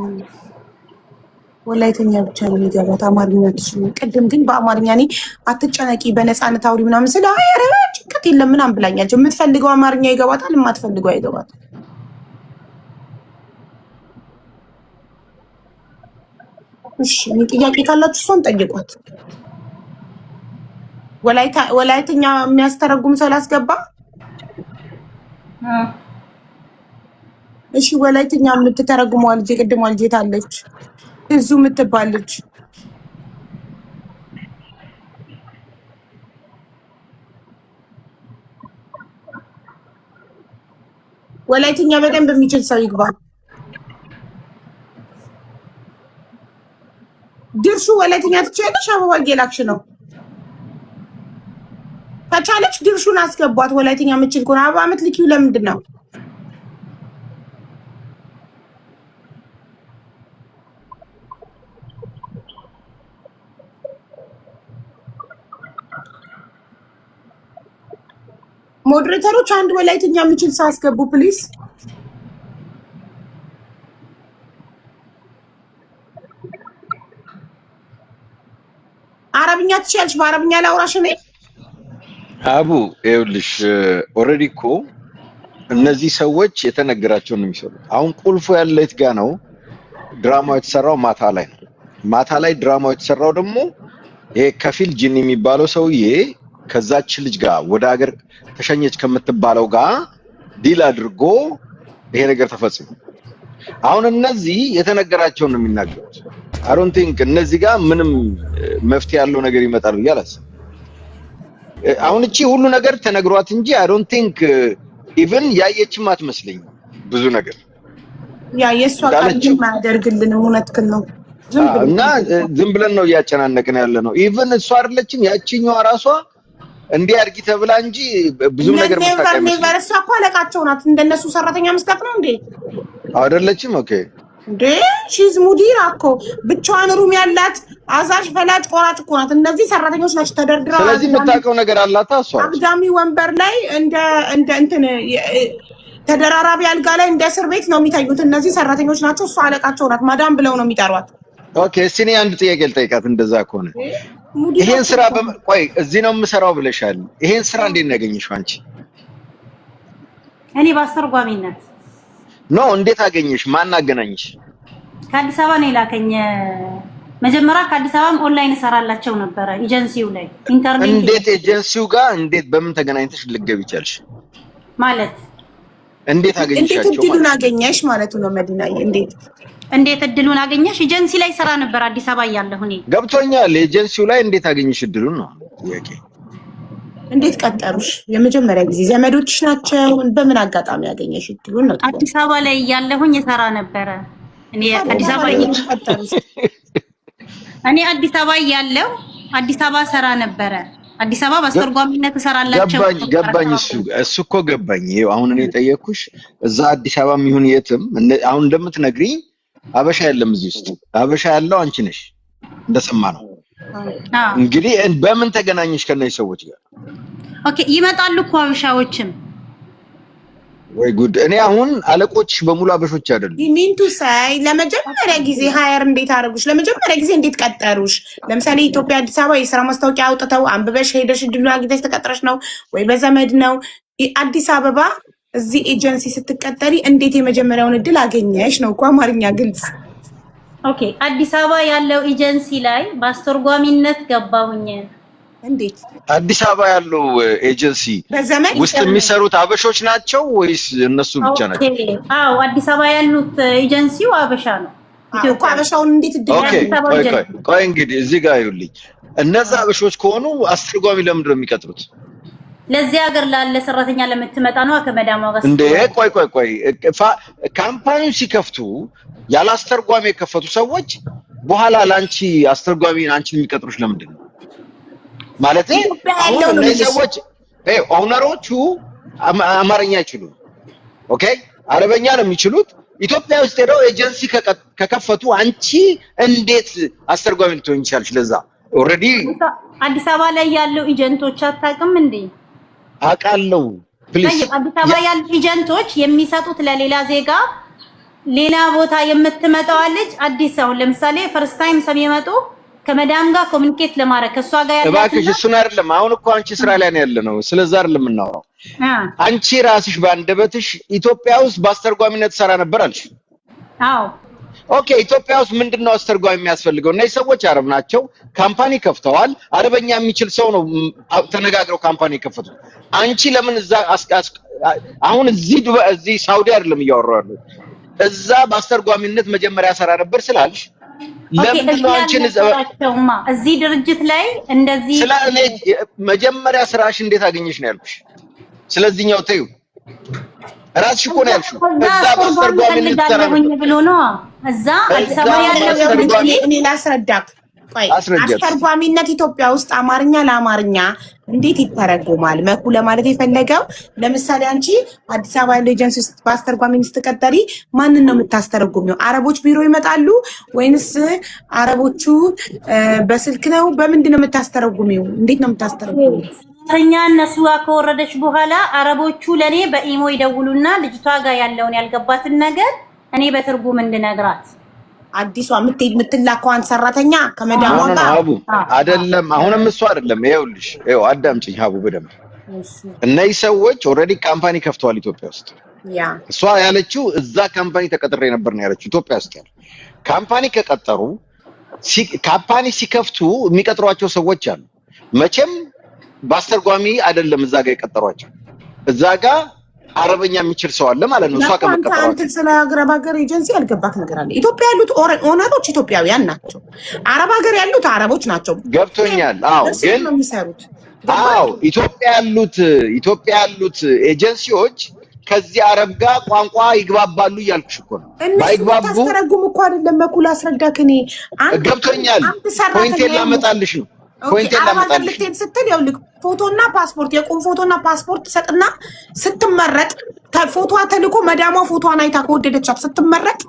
ወላይተኛ ብቻ ነው የሚገባት አማርኛ ትችል። ቅድም ግን በአማርኛ እኔ አትጨነቂ በነፃነት አውሪ ምናምን ስለ ኧረ ጭንቀት የለም ምናምን ብላኛለች። የምትፈልገው አማርኛ ይገባታል፣ የማትፈልገው አይገባትም። እሺ እኔ ጥያቄ ካላችሁ እሷን ጠይቋት። ወላይተኛ የሚያስተረጉም ሰው ላስገባ? እሺ ወላይተኛ የምትተረጉመዋ ልጅ የቅድሟ ልጅ የት አለች? እዙ የምትባል ልጅ ወላይተኛ በደንብ የሚችል ሰው ይግባ። ድርሹ ወላይተኛ ትችያለሽ? አበባ እየላክሽ ነው። ከቻለች ድርሹን አስገቧት። ወላይተኛ የምችል ከሆነ አበባ የምትልኪው ለምንድን ነው? ሞዴሬተሮች አንድ ወላይተኛ የሚችል ሰው አስገቡ ፕሊዝ። አረብኛ ትችያለሽ? በአረብኛ ላውራሽ እኔ። አቡ ይኸውልሽ ኦልሬዲ እኮ እነዚህ ሰዎች የተነገራቸውን ነው የሚሰሩት። አሁን ቁልፉ ያለ የት ጋ ነው? ድራማው የተሰራው ማታ ላይ ነው። ማታ ላይ ድራማው የተሰራው ደግሞ ይሄ ከፊል ጂኒ የሚባለው ሰውዬ ከዛች ልጅ ጋር ወደ ሀገር ተሸኘች ከምትባለው ጋር ዲል አድርጎ ይሄ ነገር ተፈጽሞ አሁን እነዚህ የተነገራቸውን ነው የሚናገሩት። አይ ዶንት ቲንክ እነዚህ ጋር ምንም መፍትሄ ያለው ነገር ይመጣል ብዬ አላስብም። አሁን እቺ ሁሉ ነገር ተነግሯት እንጂ አይ ዶንት ቲንክ ኢቭን ያየችም አትመስለኝ ብዙ ነገር ያ የሷ ቃል ማያደርግልንም እውነትክን ነው። እና ዝም ብለን ነው እያጨናነቅን ያለ ነው። ኢቭን እሷ አይደለችም ያቺኛዋ ራሷ እንዲያርጊ ተብላ እንጂ ብዙ ነገር መጣቀም ኔቨር እሷ እኮ አለቃቸው ናት። እንደነሱ ሰራተኛ መስጠት ነው እንዴ? አይደለችም። ኦኬ እንዴ ሺዝ ሙዲራ እኮ ብቻዋን ሩም ያላት አዛዥ ፈላጭ ቆራጭ እኮ ናት። እነዚህ ሰራተኞች ናቸው ተደርድረው። ስለዚህ የምታውቀው ነገር አላታ እሷ አግዳሚ ወንበር ላይ እንደ እንትን ተደራራቢ አልጋ ላይ እንደ እስር ቤት ነው የሚታዩት። እነዚህ ሰራተኞች ናቸው። እሷ አለቃቸው ናት። ማዳም ብለው ነው የሚጠሯት። ኦኬ እስቲ አንድ ጥያቄ ልጠይቃት። እንደዛ ከሆነ ይሄን ስራ ቆይ እዚህ ነው የምሰራው ብለሻል። ይሄን ስራ እንዴት ነው ያገኘሽው አንቺ? እኔ በአስተርጓሚነት ነው። እንዴት አገኘሽ? ማን አገናኝሽ? ከአዲስ አበባ ነው የላከኝ። መጀመሪያ ከአዲስ አበባም ኦንላይን እሰራላቸው ነበረ ኤጀንሲው ላይ ኢንተርኔት። እንዴት ኤጀንሲው ጋር እንዴት በምን ተገናኝተሽ ልትገቢ ቻልሽ? ማለት እንዴት አገኘሻቸው? እንዴት እድሉን አገኘሽ ማለቱ ነው መዲናዬ። እንዴት እድሉን አገኘሽ? ኤጀንሲ ላይ ሰራ ነበር አዲስ አበባ እያለሁ እኔ። ገብቶኛል። ኤጀንሲው ላይ እንዴት አገኘሽ እድሉን ነው ጥያቄ። እንዴት ቀጠሩሽ? የመጀመሪያ ጊዜ ዘመዶችሽ ናቸው? በምን አጋጣሚ ያገኘሽ እድሉን ነው? አዲስ አበባ ላይ እያለሁኝ ሰራ ነበረ እኔ አዲስ አበባ እኔ አዲስ አበባ እያለሁ አዲስ አበባ ሰራ ነበረ። አዲስ አበባ በአስተርጓሚነት ሰራላቸው። ገባኝ። እሱ እኮ ገባኝ። ይሄው አሁን እኔ ጠየቅኩሽ እዛ አዲስ አበባም ይሁን የትም አሁን እንደምትነግሪኝ አበሻ የለም እዚህ ውስጥ። አበሻ ያለው አንቺ ነሽ እንደሰማነው። እንግዲህ በምን ተገናኘሽ ከነዚህ ሰዎች ጋር? ኦኬ ይመጣሉ እኮ አበሻዎችም። ወይ ጉድ! እኔ አሁን አለቆችሽ በሙሉ አበሾች አይደሉም። ሚንቱ ሳይ ለመጀመሪያ ጊዜ ሃየር እንዴት አደረጉሽ? ለመጀመሪያ ጊዜ እንዴት ቀጠሩሽ? ለምሳሌ ኢትዮጵያ አዲስ አበባ የስራ ማስታወቂያ አውጥተው አንብበሽ ሄደሽ እድሉን አግኝተሽ ተቀጥረሽ ነው ወይ በዘመድ ነው? አዲስ አበባ እዚህ ኤጀንሲ ስትቀጠሪ እንዴት የመጀመሪያውን እድል አገኘሽ ነው እኮ አማርኛ ግልጽ። ኦኬ አዲስ አበባ ያለው ኤጀንሲ ላይ በአስተርጓሚነት ገባሁኝ። እንዴት አዲስ አበባ ያለው ኤጀንሲ በዘመን ውስጥ የሚሰሩት አበሾች ናቸው ወይስ እነሱ ብቻ ናቸው? አዎ አዲስ አበባ ያሉት ኤጀንሲው አበሻ ነው። ኢትዮጵያ አበሻውን እንዴት ቆይ እንግዲህ እዚህ ጋር ይኸውልኝ፣ እነዛ አበሾች ከሆኑ አስተርጓሚ ለምንድን ነው የሚቀጥሩት? ለዚህ ሀገር ላለ ሰራተኛ ለምትመጣ ነው ከመዳሟ ጋር እንዴ። ቆይ ካምፓኒው ሲከፍቱ ያለ አስተርጓሚ የከፈቱ ሰዎች በኋላ ላንቺ አስተርጓሚ አንቺን የሚቀጥሩሽ ለምንድን ነው? ማለት አሁን እነዚህ ሰዎች ኦነሮቹ አማርኛ አይችሉም። ኦኬ አረበኛ ነው የሚችሉት። ኢትዮጵያ ውስጥ ሄደው ኤጀንሲ ከከፈቱ አንቺ እንዴት አስተርጓሚ ልትሆኝ ይችላልሽ? ለዛ ኦሬዲ አዲስ አበባ ላይ ያለው ኤጀንቶች አታውቅም እንዴ? አውቃለሁ። ፕሊዝ አዲስ አበባ ያሉ ኤጀንቶች የሚሰጡት ለሌላ ዜጋ ሌላ ቦታ የምትመጣው ልጅ አዲስ አሁን ለምሳሌ ፈርስት ታይም ሰሚመጡ ከመዳም ጋር ኮሙኒኬት ለማድረግ ከሷ ጋር ያለው እባክሽ እሱን አይደለም። አሁን እኮ አንቺ ስራ ላይ ነው ያለነው። ስለዛ አይደለም የምናወራው። አንቺ ራስሽ ባንደበትሽ ኢትዮጵያ ውስጥ በአስተርጓሚነት ሰራ ነበር አልሽ። አዎ ኦኬ። ኢትዮጵያ ውስጥ ምንድነው አስተርጓሚ የሚያስፈልገው? እነዚህ ሰዎች አረብ ናቸው፣ ካምፓኒ ከፍተዋል። አረበኛ የሚችል ሰው ነው ተነጋግረው ካምፓኒ የከፈቱት። አንቺ ለምን እዛ አሁን እዚህ ሳውዲ አይደለም እያወራሁ ያለው እዛ በአስተርጓሚነት መጀመሪያ ሰራ ነበር ስላልሽ ለምን ነው አንቺን እዚህ ድርጅት ላይ እንደዚህ ስለኔ መጀመሪያ ስራሽ እንዴት አገኘሽ ነው ያልኩሽ። ስለዚህኛው ተይው ራስሽ እኮ ነው ያልሽው። እዛ በአስተርጓሚነት ሰራ ነበር ብሎ ነው እዛ አዲስ አበባ ያለው እኔ ላስረዳክ። ቆይ አስተርጓሚነት ኢትዮጵያ ውስጥ አማርኛ ለአማርኛ እንዴት ይተረጎማል? መኩ ለማለት የፈለገው ለምሳሌ አንቺ አዲስ አበባ ያለው ኤጀንሲ ውስጥ በአስተርጓሚነት ስትቀጠሪ ማንን ነው የምታስተረጉሚው? አረቦች ቢሮ ይመጣሉ ወይንስ አረቦቹ በስልክ ነው? በምንድን ነው የምታስተረጉሚው? እንዴት ነው የምታስተረጉሚው? እኛ እነሱ ከወረደች በኋላ አረቦቹ ለኔ በኢሞ ይደውሉና ልጅቷ ጋር ያለውን ያልገባትን ነገር እኔ በትርጉም እንድነግራት አዲሷ የምትላከዋን ሰራተኛ ከመዳሟ ጋር ሀቡ አይደለም። አሁንም እሱ አይደለም። ይኸውልሽ አዳምጪኝ ሀቡ በደንብ። እነዚህ ሰዎች ኦልሬዲ ካምፓኒ ከፍተዋል ኢትዮጵያ ውስጥ። እሷ ያለችው እዛ ካምፓኒ ተቀጥሬ ነበር ነው ያለችው። ኢትዮጵያ ውስጥ ያለ ካምፓኒ ከቀጠሩ ካምፓኒ ሲከፍቱ የሚቀጥሯቸው ሰዎች አሉ። መቼም በአስተርጓሚ አይደለም እዛ ጋር የቀጠሯቸው። እዛ ጋር አረበኛ የሚችል ሰው አለ ማለት ነው። እሷ ከመቀጠሯቸው አንተ ስለ አገር ኤጀንሲ ያልገባክ ነገር አለ። ኢትዮጵያ ያሉት ኦነሮች ኢትዮጵያውያን ናቸው። አረብ ሀገር ያሉት አረቦች ናቸው። ገብቶኛል። አዎ ግን ነው የሚሰሩት። አዎ ኢትዮጵያ ያሉት ኤጀንሲዎች ከዚህ አረብ ጋር ቋንቋ ይግባባሉ እያልኩሽ እኮ ነው። ባይግባቡ ታስተረጉም እኮ አይደለም መኩል አስረዳክ። እኔ ገብቶኛል። ፖይንቴን ላመጣልሽ ነው። ፖይንቴን ላመጣልሽ ስትል ይኸውልህ ፎቶና ፓስፖርት የቁም ፎቶና ፓስፖርት ሰጥና ስትመረጥ ፎቶዋ ተልኮ መዳሟ ፎቶዋን አይታ ከወደደቻት ስትመረጥ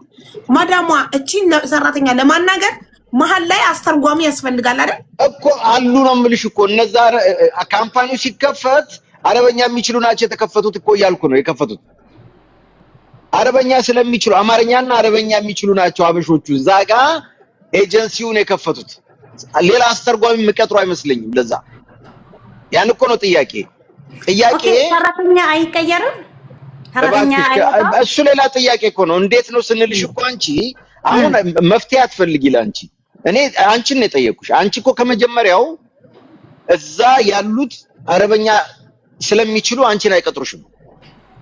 መዳሟ እቺን ሰራተኛ ለማናገር መሀል ላይ አስተርጓሚ ያስፈልጋል አይደል እኮ አሉ ነው የምልሽ እኮ እነዛ ካምፓኒው ሲከፈት አረበኛ የሚችሉ ናቸው የተከፈቱት እኮ እያልኩ ነው የከፈቱት አረበኛ ስለሚችሉ አማርኛና አረበኛ የሚችሉ ናቸው አበሾቹ እዛ ጋር ኤጀንሲውን የከፈቱት ሌላ አስተርጓሚ መቀጥሩ አይመስልኝም ለዛ ያን እኮ ነው ጥያቄ ሰራተኛ አይቀየርም ሰራተኛ አይወጣም እሱ ሌላ ጥያቄ እኮ ነው እንዴት ነው ስንልሽ እኮ አንቺ አሁን መፍትሄ አትፈልጊ ላንቺ እኔ አንቺን ነው የጠየቁሽ አንቺ እኮ ከመጀመሪያው እዛ ያሉት አረበኛ ስለሚችሉ አንቺን አይቀጥሩሽም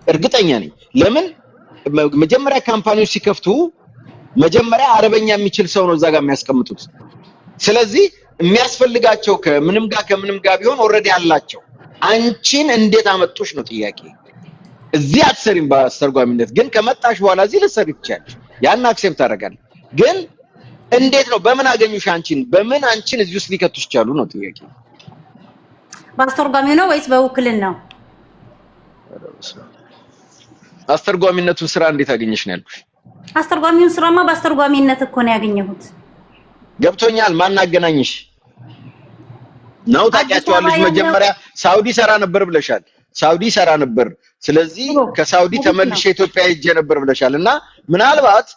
እርግጠኛ ነኝ ለምን መጀመሪያ ካምፓኒው ሲከፍቱ መጀመሪያ አረበኛ የሚችል ሰው ነው እዛ ጋር የሚያስቀምጡት ስለዚህ የሚያስፈልጋቸው ከምንም ጋር ቢሆን ኦሬዲ አላቸው አንቺን እንዴት አመጡሽ ነው ጥያቄ እዚህ አትሰሪም በአስተርጓሚነት ግን ከመጣሽ በኋላ እዚህ ልትሰሪ ትችያለሽ ያን አክሴፕት አደርጋለሁ ግን እንዴት ነው በምን አገኙሽ አንቺን በምን አንቺን እዚህ ውስጥ ሊከቱሽ ይችላሉ ነው ጥያቄ በአስተርጓሚ ነው ወይስ በውክልና ነው አስተርጓሚነቱን ስራ እንዴት አገኘሽ ነው ያልኩሽ አስተርጓሚውን ስራማ በአስተርጓሚነት እኮ ነው ያገኘሁት ገብቶኛል ማን አገናኝሽ ነው ታውቂያቸዋለሽ መጀመሪያ ሳውዲ ሰራ ነበር ብለሻል ሳውዲ ሰራ ነበር ስለዚህ ከሳውዲ ተመልሼ ኢትዮጵያ ሄጄ ነበር ብለሻልና ምናልባት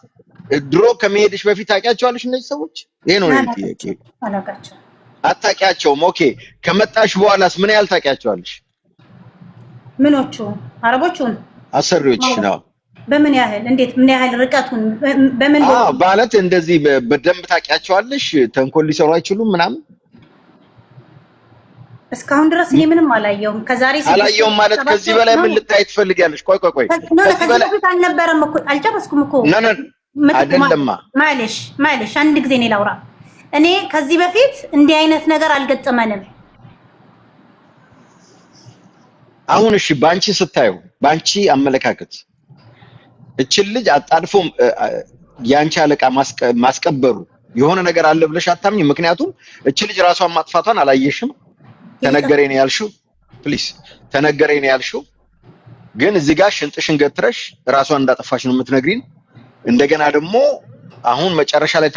ድሮ ከመሄድሽ በፊት ታውቂያቸዋለሽ እነዚህ ሰዎች ይሄ ነው ጥያቄ አላውቃቸው አታውቂያቸውም ኦኬ ከመጣሽ በኋላስ ምን ያህል ታውቂያቸዋለሽ ምኖቹ አረቦቹን አሰሪዎች ነው በምን ያህል እንዴት ምን ያህል ርቀቱን በምን ማለት እንደዚህ በደንብ ታውቂያቸዋለሽ ተንኮል ሊሰሩ አይችሉም ምናምን እስካሁን ድረስ እኔ ምንም አላየሁም ከዛሬ አላየሁም ማለት ከዚህ በላይ ምን ልታይ ትፈልጊያለሽ ቆይ ከዚህ በላይ አልነበረም እኮ አልጨረስኩም እኮ አይደለማ ማለሽ አንድ ጊዜ እኔ ላውራ እኔ ከዚህ በፊት እንዲህ አይነት ነገር አልገጠመንም አሁን እሺ ባንቺ ስታዩ ባንቺ አመለካከት እቺን ልጅ አጣድፎም ያንቺ አለቃ ማስቀበሩ የሆነ ነገር አለ ብለሽ አታምኝ ምክንያቱም እቺ ልጅ ራሷን ማጥፋቷን አላየሽም ተነገረኝ ነው ያልሽው ፕሊዝ ተነገረኝ ነው ያልሽው ግን እዚህ ጋር ሽንጥሽን ገትረሽ ራሷን እንዳጠፋሽ ነው የምትነግሪን እንደገና ደግሞ አሁን መጨረሻ ላይ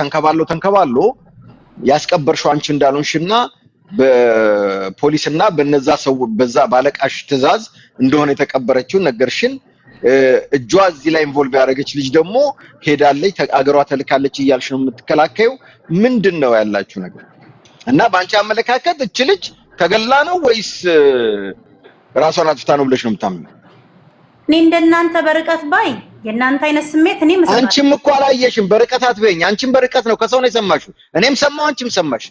ተንከባሎ ያስቀበርሽው አንቺ እንዳልሆንሽና በፖሊስና በነዛ ሰው በዛ ባለቃሽ ትዕዛዝ እንደሆነ የተቀበረችው ነገርሽን እጇ እዚህ ላይ ኢንቮልቭ ያደረገች ልጅ ደግሞ ሄዳለች አገሯ ተልካለች እያልሽ ነው የምትከላከዩ ምንድነው ያላችሁ ነገር እና ባንቺ አመለካከት እቺ ልጅ ተገላ ነው ወይስ ራሷን አጥፍታ ነው ብለሽ ነው የምታምነው እኔ እንደናንተ በርቀት ባይ የናንተ አይነት ስሜት እኔ መስማት አንቺም እኮ አላየሽም በርቀት አትበይኝ አንቺም በርቀት ነው ከሰው ነው የሰማሽው እኔም ሰማሁ አንቺም ሰማሽ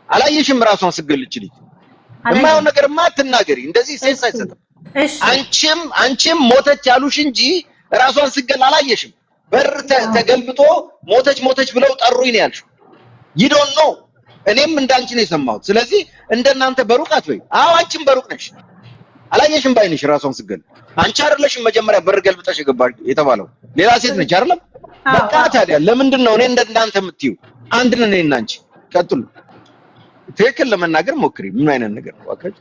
አላየሽም ራሷን ስገልች ልጅ የማይሆን ነገርማ አትናገሪ እንደዚህ ሴንስ አይሰጥም አንቺም ሞተች ያሉሽ እንጂ ራሷን ስገል አላየሽም በር ተገልብጦ ሞተች ብለው ጠሩኝ ነው ያልሽው you don't know እኔም እንዳንቺ ነው የሰማሁት ስለዚህ እንደናንተ በሩቅ አትበይ አንቺም በሩቅ ነሽ አላየሽም ባይነሽ ራሷን ስገል አንቺ አይደለሽም መጀመሪያ በር ገልብጠሽ ገባሽ የተባለው ሌላ ሴት ነች አይደለም በቃ ታዲያ ለምንድን ነው እኔ እንደናንተ የምትዩ አንድ ነን እኔና አንቺ ቀጥሉ ትክክል ለመናገር ሞክሪ ምን አይነት ነገር ነው አከች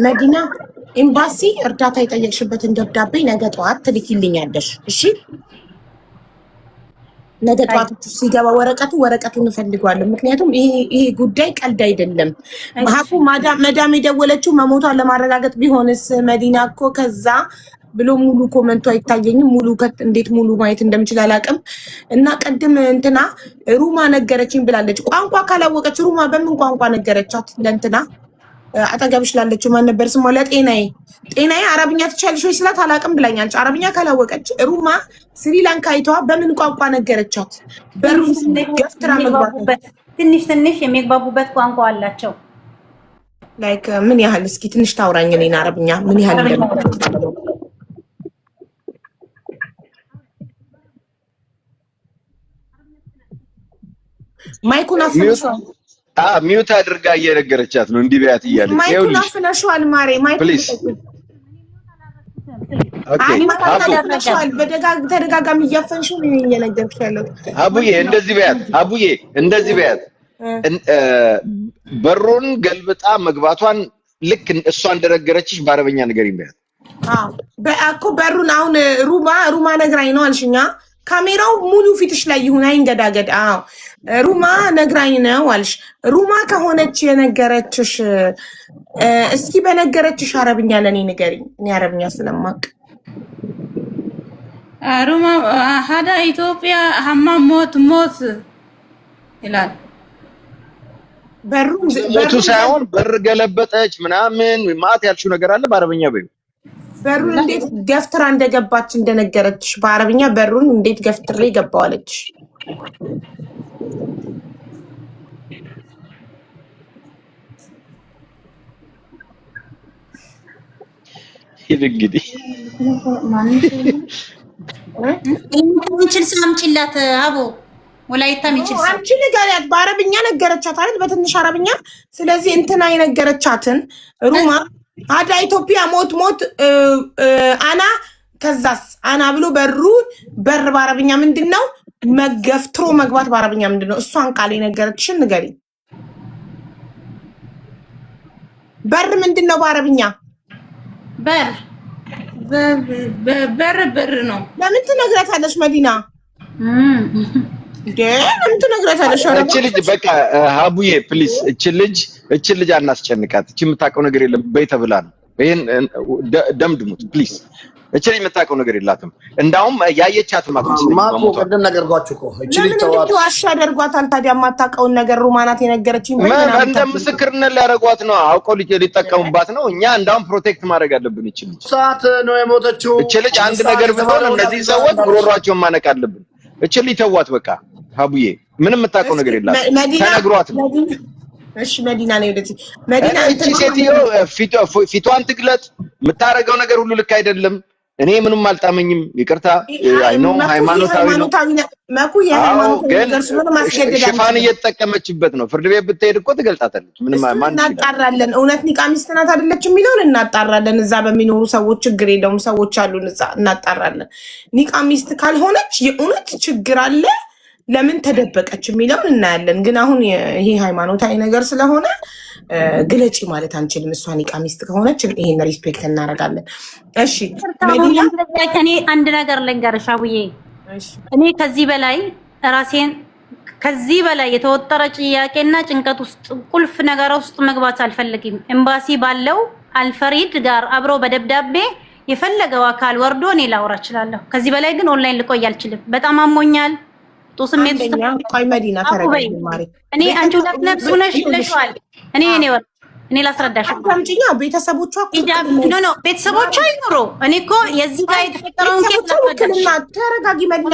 መዲና ኤምባሲ እርዳታ የጠየቅሽበትን ደብዳቤ ነገ ጠዋት ትልኪልኛለሽ እሺ ነገ ጠዋት ሲገባ ወረቀቱን እንፈልጋለን ምክንያቱም ይሄ ጉዳይ ቀልድ አይደለም ማሃቁ መዳም የደወለችው መሞቷን ለማረጋገጥ ቢሆንስ መዲና እኮ ከዛ ብሎ ሙሉ ኮመንቱ አይታየኝም ሙሉ እንዴት ሙሉ ማየት እንደምችል አላውቅም እና ቀድም እንትና ሩማ ነገረችኝ ብላለች ቋንቋ ካላወቀች ሩማ በምን ቋንቋ ነገረቻት ለእንትና አጠገብሽ ላለችው ማን ነበር ስሟ ጤናዬ አረብኛ ትችያለሽ ወይ ስላት አላውቅም ብላኛለች አረብኛ ካላወቀች ሩማ ስሪላንካይቷ በምን ቋንቋ ነገረቻት በሩን ገፍትራ መግባቡበት ትንሽ የሚግባቡበት ቋንቋ አላቸው ላይክ ምን ያህል እስኪ ትንሽ ታውራኝ እኔን አረብኛ ምን ያህል እንደምትችል ማይኩን አፍነሽዋል ሚውት አድርጋ እየነገረቻት ነው እንዲህ ቢያት እያለች ማይኩን አፍነሽዋል ማሬ ማይኩን በተደጋጋሚ እያፈንሽው እየነገርኩሽ ያለው አቡዬ እንደዚህ በያት በሩን ገልብጣ መግባቷን ልክ እሷ እንደነገረችሽ በአረበኛ ነገር ይበያት። እኮ በሩን አሁን ሩማ ነግራኝ ነው አልሽኛ። ካሜራው ሙሉ ፊትሽ ላይ ይሁን አይንገዳገድ። ሩማ ነግራኝ ነው አልሽ። ሩማ ከሆነች የነገረችሽ እስኪ በነገረችሽ አረብኛ ለኔ ንገሪኝ። እኔ አረብኛ ስለማቅ ሩማ ሀዳ ኢትዮጵያ ሀማ ሞት ይላል። ሞቱ ሳይሆን በር ገለበጠች ምናምን ማት ያልሽው ነገር አለ በአረበኛ በይው። በሩን እንዴት ገፍትራ እንደገባች እንደነገረችሽ በአረብኛ በሩን እንዴት ገፍትሬ ገባዋለች። እንግዲህ የሚችል ሰው አምጪላት አቦ ወላይታ የሚችል ሰው አንቺ ንገሪያት። በአረብኛ ነገረቻት አይደል? በትንሽ አረብኛ። ስለዚህ እንትና የነገረቻትን ሩማ አዳ ኢትዮጵያ ሞት አና ከዛስ አና ብሎ በር በአረብኛ ምንድነው? መገፍትሮ መግባት በአረብኛ ምንድነው? እሷን ቃል የነገረችሽን ንገሪ። በር ምንድነው በአረብኛ? በር ነው። ለምን ትነግረታለሽ መዲና? ለምን ትነግረታለሽ? እቺ ልጅ በቃ ሀቡዬ ፕሊስ እቺ ልጅ አናስጨንቃት። እቺ የምታውቀው ነገር የለም በይ ተብላ ነው። ይሄን ደምድሙት ፕሊስ። እቺ ልጅ የምታውቀው ነገር የላትም። እንዳውም ያየቻት ማቆ ቀደም ነገርኳችሁ እኮ እቺ ልጅ ተዋት ዋሻ አደርጓታል። ታዲያ የማታውቀውን ነገር ሩማናት የነገረችኝ እንደ ምስክርነት ሊያደርጓት ነው። አውቀው ሊጠቀሙባት ነው። እኛ እንዳውም ፕሮቴክት ማድረግ አለብን። እቺ ልጅ ሰዓት ነው የሞተችው። እቺ ልጅ አንድ ነገር ብትሆን እነዚህ ሰዎች ጉሮሯቸውን ማነቅ አለብን። እቺ ልጅ ተዋት በቃ። ሀቡዬ ምንም የምታውቀው ነገር የላትም። ተነግሯት ነው። እሺ መዲና ነው ወደዚህ መዲና እቺ ሴትዮ ፊቷን ትግለጥ። የምታረገው ነገር ሁሉ ልክ አይደለም። እኔ ምንም አልጣመኝም። ይቅርታ አይ ኖ ሃይማኖታዊ ነው መኩ የሃይማኖታዊ ነገር ስለሆነ ማስገደድ ሽፋን እየተጠቀመች ነው። ፍርድ ቤት ብትሄድ እኮ ትገልጣታለች። ምንም ማን እናጣራለን። እውነት ኒቃሚስት ናት አይደለችም የሚለውን እናጣራለን። እዛ በሚኖሩ ሰዎች ችግር የለውም። ሰዎች አሉን እዛ እናጣራለን። ኒቃሚስት ካልሆነች የእውነት ችግር አለ። ለምን ተደበቀች የሚለውን እናያለን። ግን አሁን ይሄ ሃይማኖታዊ ነገር ስለሆነ ግለጪ ማለት አንችልም። እሷ ኒቃሚስት ከሆነች ይሄን ሪስፔክት እናደርጋለን። እሺ እኔ አንድ ነገር ልንገርሽ አቡዬ፣ እኔ ከዚህ በላይ የተወጠረ ጥያቄና ጭንቀት ውስጥ ቁልፍ ነገር ውስጥ መግባት አልፈልግም። ኤምባሲ ባለው አልፈሪድ ጋር አብሮ በደብዳቤ የፈለገው አካል ወርዶ እኔ ላውራ እችላለሁ። ከዚህ በላይ ግን ኦንላይን ልቆይ አልችልም። በጣም አሞኛል። ስሜት ውስጥ ቆይ መዲና ተረጋጊ ማሪ። እኔ አንቺ ሁለት ነፍስ ሆነሽ ይለሽዋል። እኔ ላስረዳሽ። አዳምጪኛ። ቤተሰቦቿ ኖ ቤተሰቦቿ አይኖሩ። እኔ እኮ የዚህ ጋር የተፈጠረውን ኬስ ተረጋጊ መዲና።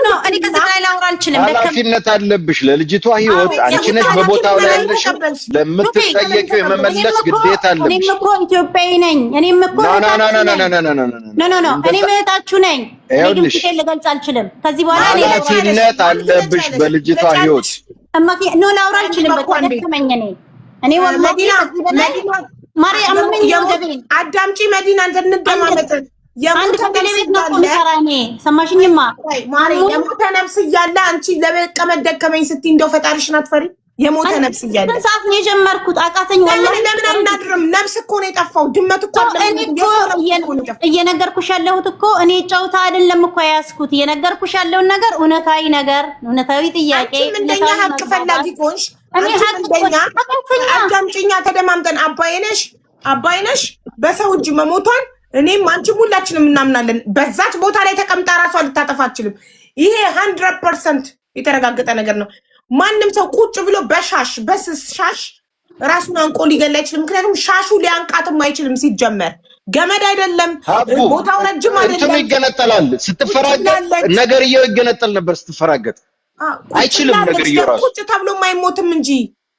ኖ እኔ ከዚህ ጋር ላውራ አልችልም። ኃላፊነት አለብሽ ለልጅቷ ህይወት። አንቺ ነሽ በቦታው ላይ ያለሽ። ለምትጠየቂው የመመለስ ግዴታ አለብሽ። እኔም እኮ ኢትዮጵያዊ ነኝ። እኔም እኮ ኖ እኔ እህታችሁ ነኝ። ይኸውልሽ ልገልጽ አልችልም። ከዚህ በኋላ ኃላፊነት አለብሽ በልጅቷ ህይወት። ኖ ላውራ አልችልም። በቃ ደከመኝ እኔ መዲና ማርያም አዳምጪ መዲና እንደማመጥ የሞተ ሰማሽኝማ የሞተ ነፍስ እያለ አንቺ ለመቀመጥ ደከመኝ ስትይ እንደው ፈጣሪሽን አትፈሪ? የሞተ ነፍስ እያለ ምን ሰዓት ነው የጀመርኩት? አቃተኝ። ለምን አናድርም? ነፍስ እኮ ነው የጠፋው። ድመት እኮ እየነገርኩሽ ያለሁት እኮ እኔ ጨውታ አይደለም እኮ ያዝኩት። እየነገርኩሽ ያለውን ነገር እውነታዊ ጥያቄ እንደኛ ሀቅ ፈላጊ ከሆንሽ አዳምጪኛ። ተደማምጠን አባይነሽ በሰው እጅ መሞቷን እኔም አንቺም ሁላችንም እናምናለን። በዛች ቦታ ላይ ተቀምጣ ራሷ ልታጠፋ አትችልም። ይሄ 100% የተረጋገጠ ነገር ነው። ማንም ሰው ቁጭ ብሎ በስስ ሻሽ ራሱን አንቆ ሊገላ አይችልም። ምክንያቱም ሻሹ ሊያንቃትም አይችልም። ሲጀመር ገመድ አይደለም፣ ቦታው ረጅም አይደለም። ይገነጠላል። ስትፈራገጥ ነገርየው ይገነጠል ነበር። ስትፈራገጥ አይችልም ነገርየው ራሱ። ቁጭ ተብሎ አይሞትም እንጂ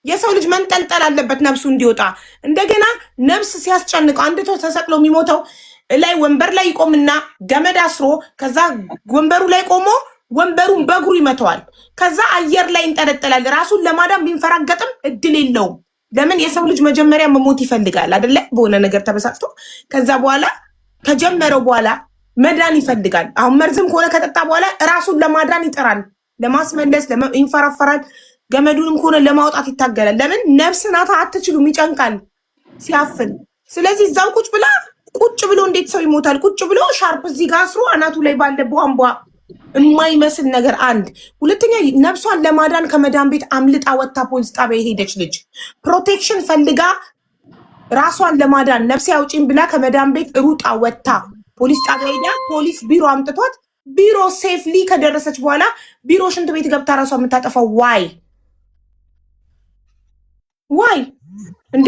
የሰው ልጅ መንጠልጠል አለበት ነፍሱ እንዲወጣ። እንደገና ነፍስ ሲያስጨንቀው አንድ ተሰቅሎ የሚሞተው ላይ ወንበር ላይ ይቆምና ገመድ አስሮ ከዛ ወንበሩ ላይ ቆሞ ወንበሩን በእግሩ ይመተዋል። ከዛ አየር ላይ ይንጠለጠላል። ራሱን ለማዳን ቢንፈራገጥም እድል የለውም። ለምን? የሰው ልጅ መጀመሪያ መሞት ይፈልጋል አይደለ? በሆነ ነገር ተበሳጭቶ ከዛ በኋላ ከጀመረው በኋላ መዳን ይፈልጋል። አሁን መርዝም ከሆነ ከጠጣ በኋላ ራሱን ለማዳን ይጥራል፣ ለማስመለስ ይንፈራፈራል። ገመዱንም ከሆነ ለማውጣት ይታገላል። ለምን ነፍስ ናታ፣ አትችሉም፣ ይጨንቃል ሲያፍን። ስለዚህ እዛው ቁጭ ብሎ እንዴት ሰው ይሞታል? ቁጭ ብሎ ሻርፕ እዚህ ጋር አስሮ አናቱ ላይ ባለ ቧንቧ የማይመስል ነገር። አንድ ሁለተኛ፣ ነፍሷን ለማዳን ከመዳን ቤት አምልጣ ወጥታ ፖሊስ ጣቢያ የሄደች ልጅ ፕሮቴክሽን ፈልጋ ራሷን ለማዳን ነፍሴ አውጪኝ ብላ ከመዳን ቤት ሩጣ ወጥታ ፖሊስ ጣቢያ ሄዳ ፖሊስ ቢሮ አምጥቷት ቢሮ ሴፍሊ ከደረሰች በኋላ ቢሮ ሽንት ቤት ገብታ ራሷ የምታጠፋው ዋይ እንዴ?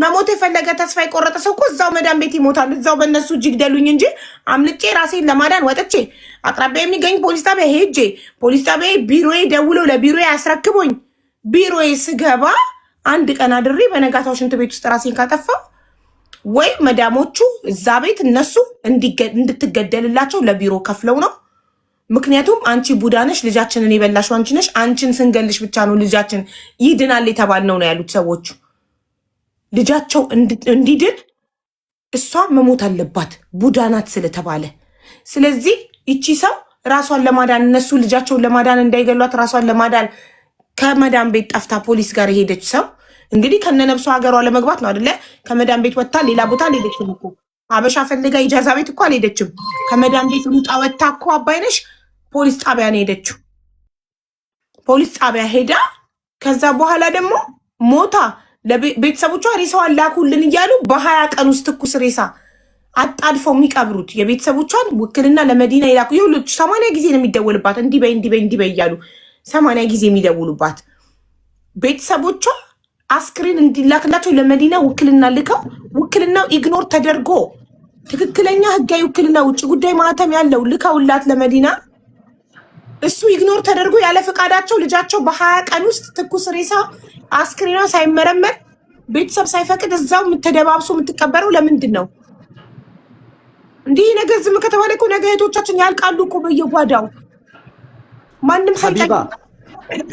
መሞት የፈለገ ተስፋ የቆረጠ ሰው እኮ እዛው መዳን ቤት ይሞታል። እዛው በእነሱ እጅ ግደሉኝ እንጂ አምልጬ ራሴን ለማዳን ወጥቼ አቅራቢያ የሚገኝ ፖሊስ ጣቢያ ሄጄ ፖሊስ ጣቢያ ቢሮዬ ደውለው ለቢሮዬ አስረክቦኝ ቢሮዬ ስገባ አንድ ቀን አድሬ በነጋታው ሽንት ቤት ውስጥ ራሴን ካጠፋው ወይ መዳሞቹ እዛ ቤት እነሱ እንድትገደልላቸው ለቢሮ ከፍለው ነው። ምክንያቱም አንቺ ቡዳነሽ ልጃችንን የበላሽው አንቺ ነሽ፣ አንቺን ስንገልሽ ብቻ ነው ልጃችን ይድናል የተባልነው ነው ያሉት ሰዎቹ። ልጃቸው እንዲድን እሷ መሞት አለባት ቡዳናት ስለተባለ። ስለዚህ ይቺ ሰው ራሷን ለማዳን እነሱ ልጃቸውን ለማዳን እንዳይገሏት ራሷን ለማዳን ከመዳን ቤት ጠፍታ ፖሊስ ጋር የሄደች ሰው እንግዲህ ከነነብሷ ሀገሯ ለመግባት ነው አይደለ? ከመዳን ቤት ወጥታ ሌላ ቦታ አልሄደችም እኮ። አበሻ ፈልጋ ኢጃዛ ቤት እኮ አልሄደችም። ከመዳን ቤት ሩጣ ወጥታ እኮ አባይነሽ ፖሊስ ጣቢያ ነው ሄደችው። ፖሊስ ጣቢያ ሄዳ ከዛ በኋላ ደግሞ ሞታ ለቤተሰቦቿ ሬሳዋን ላኩልን እያሉ በ20 ቀን ውስጥ ትኩስ ሬሳ አጣድፈው የሚቀብሩት የቤተሰቦቿን ውክልና ለመዲና ይላኩ። ይኸውልሽ 80 ጊዜ ነው የሚደውልባት፣ እንዲህ በይ እያሉ 80 ጊዜ የሚደውሉባት ቤተሰቦቿ አስክሬን እንዲላክላቸው ለመዲና ውክልና ልከው ውክልናው ኢግኖር ተደርጎ ትክክለኛ ህጋዊ ውክልና ውጭ ጉዳይ ማህተም ያለው ልከውላት ለመዲና እሱ ኢግኖር ተደርጎ ያለ ፈቃዳቸው ልጃቸው በ20 ቀን ውስጥ ትኩስ ሬሳ አስክሬኗ ሳይመረመር ቤተሰብ ሳይፈቅድ እዛው ተደባብሶ የምትቀበረው ለምንድን ነው? እንዲህ ነገር ዝም ከተባለ እኮ ነገ እህቶቻችን ያልቃሉ እኮ በየጓዳው ማንም ሳይጠይቅ።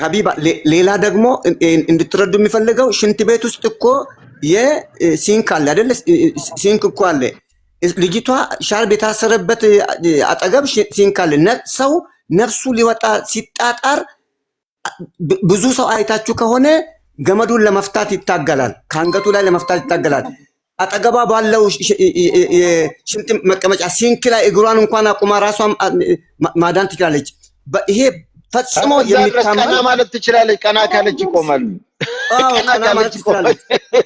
ሀቢባ ሌላ ደግሞ እንድትረዱ የሚፈልገው ሽንት ቤት ውስጥ እኮ የሲንክ አለ አይደለ? ሲንክ እኮ አለ። ልጅቷ ሻርብ የታሰረበት አጠገብ ሲንክ አለ። ሰው ነፍሱ ሊወጣ ሲጣጣር ብዙ ሰው አይታችሁ ከሆነ ገመዱን ለመፍታት ይታገላል፣ ከአንገቱ ላይ ለመፍታት ይታገላል። አጠገባ ባለው ሽንት መቀመጫ ሲንክ ላይ እግሯን እንኳን አቁማ ራሷን ማዳን ትችላለች። ይሄ ፈጽሞ የሚታመን ማለት ትችላለች። ቀና ካለች ይቆማል። ቀና ማለት ትችላለች።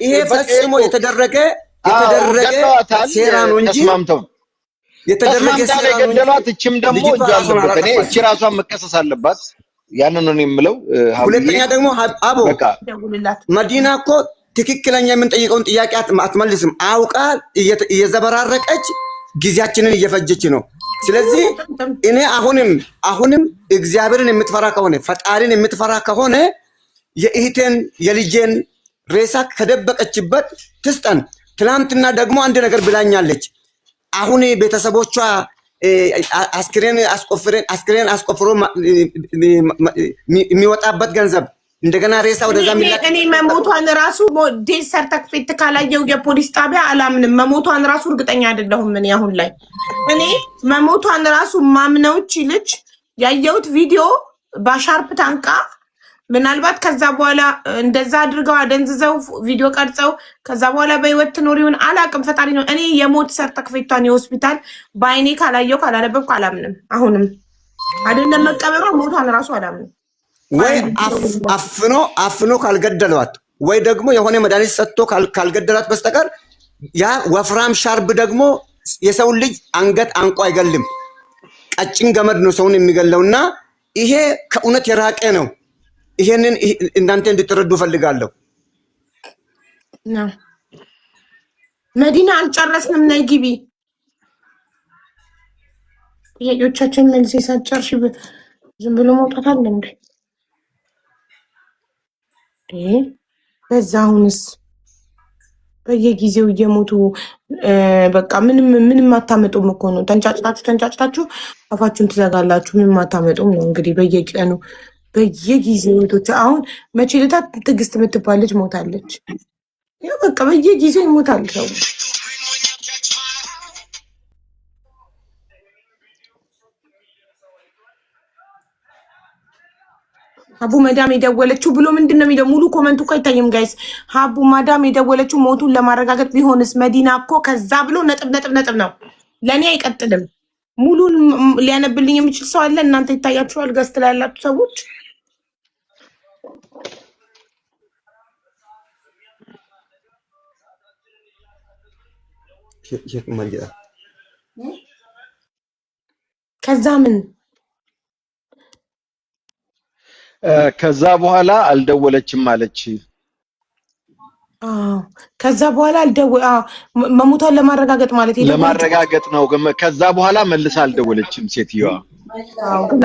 ይሄ ፈጽሞ የተደረገ ሴራ ነው እንጂ የተደረገ ሴራ ነው ገደሏት። እችም ደግሞ እጅ አለበት። እኔ እቺ ራሷን መከሰስ አለባት። ያንን ነው የምለው። ሁለተኛ ደግሞ አቦ መዲና እኮ ትክክለኛ የምንጠይቀውን ጥያቄ አትመልስም። አውቃ እየዘበራረቀች ጊዜያችንን እየፈጀች ነው። ስለዚህ እኔ አሁንም እግዚአብሔርን የምትፈራ ከሆነ ፈጣሪን የምትፈራ ከሆነ የእህቴን የልጄን ሬሳ ከደበቀችበት ትስጠን። ትናንትና ደግሞ አንድ ነገር ብላኛለች። አሁን ቤተሰቦቿ አስክሬን አስቆፍሮ የሚወጣበት ገንዘብ እንደገና ሬሳ ወደዛ ሚላክ። እኔ መሞቷን ራሱ ዴት ሰርተክፌት ካላየው የፖሊስ ጣቢያ አላምንም። መሞቷን ራሱ እርግጠኛ አይደለሁም። እኔ አሁን ላይ መሞቷን ራሱ ማምነውች ልጅ ያየሁት ቪዲዮ በሻርፕ ታንቃ ምናልባት ከዛ በኋላ እንደዛ አድርገው አደንዝዘው ቪዲዮ ቀርጸው ከዛ በኋላ በህይወት ትኖር ይሁን አላውቅም። ፈጣሪ ነው። እኔ የሞት ሰርተክፌቷን የሆስፒታል በአይኔ ካላየው ካላነበብኩ አላምንም። አሁንም አይደለም መቀበሯ ሞቷን ራሱ አላምንም። ወይ አፍኖ ካልገደሏት ወይ ደግሞ የሆነ መድኃኒት ሰጥቶ ካልገደሏት በስተቀር ያ ወፍራም ሻርብ ደግሞ የሰውን ልጅ አንገት አንቆ አይገልም። ቀጭን ገመድ ነው ሰውን የሚገለውና ይሄ ከእውነት የራቀ ነው። ይሄንን እናንተ እንድትረዱ ፈልጋለሁ። መዲና አልጨረስንም። ነይ ግቢ። ጥያቄዎቻችን መልስ ሳትጨርሺ ዝም ብሎ መውጣት አለ እንዴ? በዛ አሁንስ በየጊዜው እየሞቱ በቃ ምንም አታመጡም እኮ ነው። ተንጫጭታችሁ አፋችሁን ትዘጋላችሁ። ምንም አታመጡም ነው እንግዲህ በየቀኑ በየጊዜው ቶች አሁን መቼ ለታ ትዕግስት የምትባል ልጅ ሞታለች። ያው በቃ በየጊዜው ይሞታል ሰው። ሀቡ መዳም የደወለችው ብሎ ምንድን ነው የሚለው? ሙሉ ኮመንቱ እኮ አይታይም ጋይስ። ሀቡ ማዳም የደወለችው ሞቱን ለማረጋገጥ ቢሆንስ መዲና እኮ ከዛ ብሎ ነጥብ ነው። ለእኔ አይቀጥልም። ሙሉን ሊያነብልኝ የሚችል ሰው አለ? እናንተ ይታያችኋል? ገዝት ላይ ያላችሁ ሰዎች ከዛ ምን ከዛ በኋላ አልደወለችም አለች። ከዛ በኋላ መሞቷን ለማረጋገጥ ማለት ለማረጋገጥ ነው። ከዛ በኋላ መልሳ አልደወለችም ሴትዮዋ።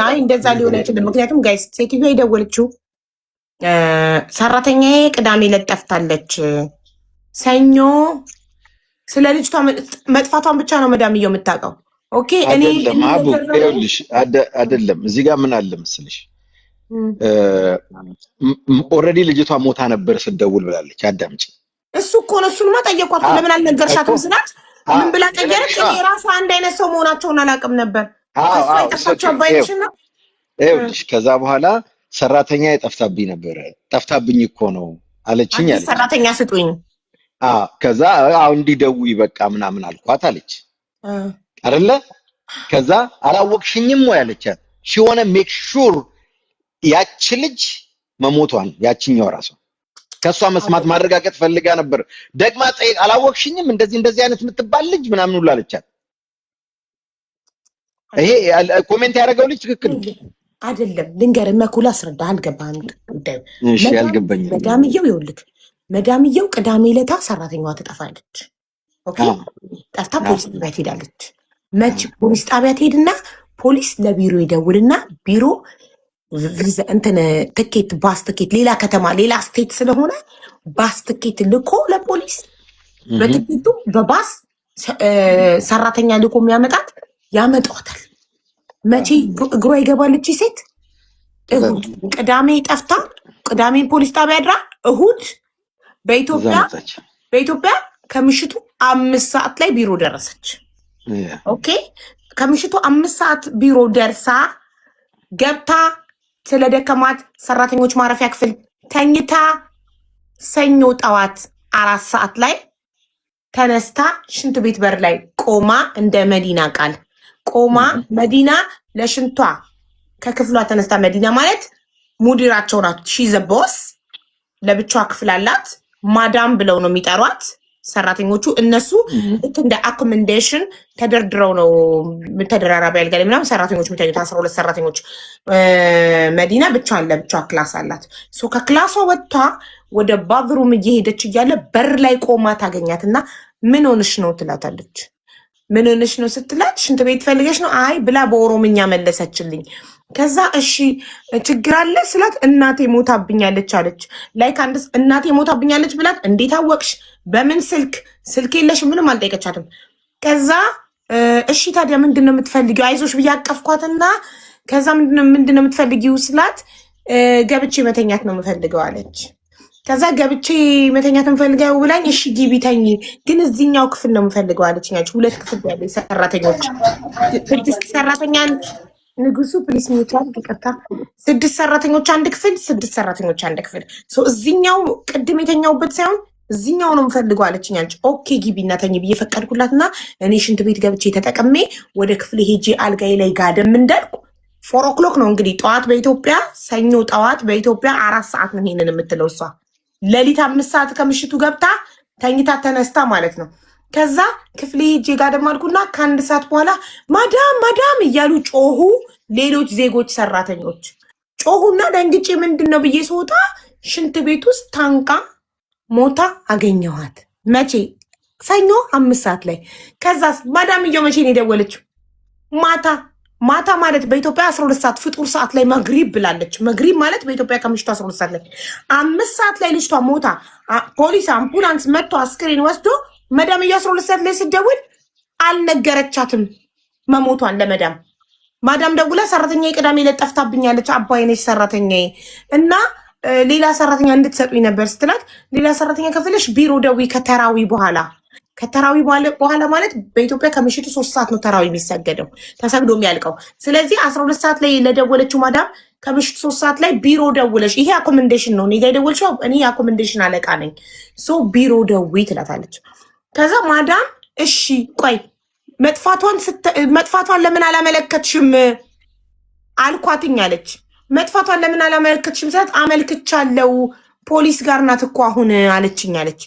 አይ እንደዛ ሊሆን አይችልም። ምክንያቱም ጋይስ ሴትዮዋ የደወለችው ሰራተኛዬ ቅዳሜ ለጠፍታለች፣ ሰኞ ስለ ልጅቷ መጥፋቷን ብቻ ነው መዳምየው የምታውቀው። ኦኬ እኔ አይደለም እዚህ ጋር ምን አለ መስልሽ ኦልሬዲ ልጅቷ ሞታ ነበር ስትደውል ብላለች። አዳምጪ። እሱ እኮ ነው። እሱንማ ጠየኳት። ለምን አልነገርሻትም ስላት ምን ብላ ቀየረች? እኔ ራሱ አንድ አይነት ሰው መሆናቸውን አላውቅም ነበር። ከሷ የጠፋቸው አባይሽ ነው። ይኸውልሽ ከዛ በኋላ ሰራተኛ የጠፍታብኝ ነበረ፣ ጠፍታብኝ እኮ ነው አለችኝ አለች። ሰራተኛ ስጡኝ። ከዛ እንዲደውይ በቃ ምናምን አልኳት አለች አይደለ? ከዛ አላወቅሽኝም ወይ አለቻት። ሺ ሆነ ሜክ ሹር ያቺ ልጅ መሞቷን ያቺኛው ራሷ ከሷ መስማት ማረጋገጥ ፈልጋ ነበር። ደግማ አላወቅሽኝም እንደዚህ አይነት የምትባል ልጅ ምናምን ሁሉ አለቻት። ይሄ ኮሜንት ያደረገው ልጅ ትክክል አይደለም። ልንገርህ መኩላ አስረዳ። አልገባህም ጉዳዩ? እሺ አልገባኝም። መዳምየው ቅዳሜ ዕለት ሰራተኛዋ ትጠፋለች። ኦኬ ጠፍታ ፖሊስ ጣቢያ ትሄዳለች። መች ፖሊስ ጣቢያ ትሄድና ፖሊስ ለቢሮ ይደውልና ቢሮ እንትን ትኬት ባስ ትኬት ሌላ ከተማ ሌላ ስቴት ስለሆነ ባስ ትኬት ልኮ ለፖሊስ በትኬቱ በባስ ሰራተኛ ልኮ የሚያመጣት ያመጣታል። መቼ እግሯ ይገባለች ሴት? እሁድ። ቅዳሜ ጠፍታ ቅዳሜ ፖሊስ ጣቢያ ድራ እሁድ በኢትዮጵያ ከምሽቱ 5 ሰዓት ላይ ቢሮ ደረሰች። ኦኬ ከምሽቱ 5 ሰዓት ቢሮ ደርሳ ገብታ ስለደከማት ሰራተኞች ማረፊያ ክፍል ተኝታ ሰኞ ጠዋት 4 ሰዓት ላይ ተነስታ ሽንት ቤት በር ላይ ቆማ እንደ መዲና ቃል ቆማ መዲና ለሽንቷ ከክፍሏ ተነስታ መዲና ማለት ሙዲራቸው ናት። ሺ ዘ ቦስ ለብቻዋ ክፍል አላት። ማዳም ብለው ነው የሚጠሯት ሰራተኞቹ። እነሱ ልክ እንደ አኮመንዴሽን ተደርድረው ነው ተደራራቢ አልጋ ላይ ምናምን ሰራተኞች የሚተኙት 12 ሰራተኞች። መዲና ብቻዋን ለብቻዋ ክላስ አላት። ከክላሷ ወጥታ ወደ ባዝሩም እየሄደች እያለ በር ላይ ቆማ ታገኛት እና ምን ሆንሽ ነው ትላታለች። ምን ሆንሽ ነው ስትላት ሽንት ቤት ፈልገሽ ነው አይ ብላ በኦሮምኛ መለሰችልኝ። ከዛ እሺ ችግር አለ ስላት እናቴ ሞታብኛለች አለች። ላይክ አንድ እናቴ ሞታብኛለች ብላት እንዴት አወቅሽ? በምን ስልክ የለሽ? ምንም አልጠየቀቻትም። ከዛ እሺ ታዲያ ምንድነው የምትፈልጊው? አይዞሽ ብዬ አቀፍኳትና ከዛ ምንድነው የምትፈልጊው ስላት ገብቼ መተኛት ነው የምፈልገው አለች። ከዛ ገብቼ መተኛት የምፈልገው ብላኝ እሺ ግቢ ተኝ፣ ግን እዚህኛው ክፍል ነው የምፈልገው አለች። 2 ክፍል ያለ ሰራተኞች 6 ሰራተኛ ንጉሱ ፕሊስ ሚውታል ይቀርታ 6 ሰራተኞች 1 ክፍል 6 ሰራተኞች 1 ክፍል እዚህኛው ቅድም የተኛውበት ሳይሆን እዚህኛው ነው የምፈልገው አለችኝ። ኦኬ ግቢና ተኝ ብዬ ፈቀድኩላትና እኔ ሽንት ቤት ገብቼ ተጠቅሜ ወደ ክፍል ሄጄ አልጋዬ ላይ ጋደም እንዳልኩ 4 o'clock ነው እንግዲህ ጠዋት በኢትዮጵያ ሰኞ ጠዋት በኢትዮጵያ 4 ሰዓት ነው ይሄንን የምትለው እሷ። ሌሊት 5 ሰዓት ከምሽቱ ገብታ ተኝታ ተነስታ ማለት ነው። ከዛ ክፍሌ ሄጄ ጋደም አልኩና ከ1 ሰዓት በኋላ ማዳም እያሉ ጮሁ። ሌሎች ዜጎች ሰራተኞች ጮሁና ደንግጬ ምንድነው ብዬ ስወጣ ሽንት ቤት ውስጥ ታንቃ ሞታ አገኘኋት። መቼ? ሰኞ 5 ሰዓት ላይ። ከዛ ማዳምየው መቼ ነው የደወለችው? ማታ ማለት በኢትዮጵያ 12 ሰዓት ፍጡር ሰዓት ላይ መግሪብ ብላለች። መግሪብ ማለት በኢትዮጵያ ከምሽቱ 12 ሰዓት ላይ 5 ሰዓት ላይ ልጅቷ ሞታ ፖሊስ አምቡላንስ መጥቶ አስክሬን ወስዶ መዳምየው 12 ሰዓት ላይ ስትደውል አልነገረቻትም መሞቷን ለመዳም። ማዳም ደውላ ሰራተኛ ቅዳሜ ለጠፍታብኛለች አባይነሽ ሰራተኛዬ እና ሌላ ሰራተኛ እንድትሰጡኝ ነበር ስትላት ሌላ ሰራተኛ ከፈለሽ ቢሮ ደዊ ከተራዊ በኋላ ማለት በኢትዮጵያ ከምሽቱ 3 ሰዓት ነው ተራዊ የሚሰገደው ተሰግዶ የሚያልቀው። ስለዚህ 12 ሰዓት ላይ ለደወለችው ማዳም ከምሽቱ 3 ሰዓት ላይ ቢሮ ደውለሽ ይሄ አኮመንዴሽን ነው እኔ ጋር የደወልሽው እኔ የአኮመንዴሽን አለቃ ነኝ ሶ ቢሮ ደውይ ትላታለች። ከዛ ማዳም እሺ ቆይ መጥፋቷን ለምን አላመለከትሽም አልኳትኝ አለች። መጥፋቷን ለምን አላመለከትሽም ስላት አመልክቻለሁ ፖሊስ ጋር ናት እኮ አሁን አለችኝ አለች።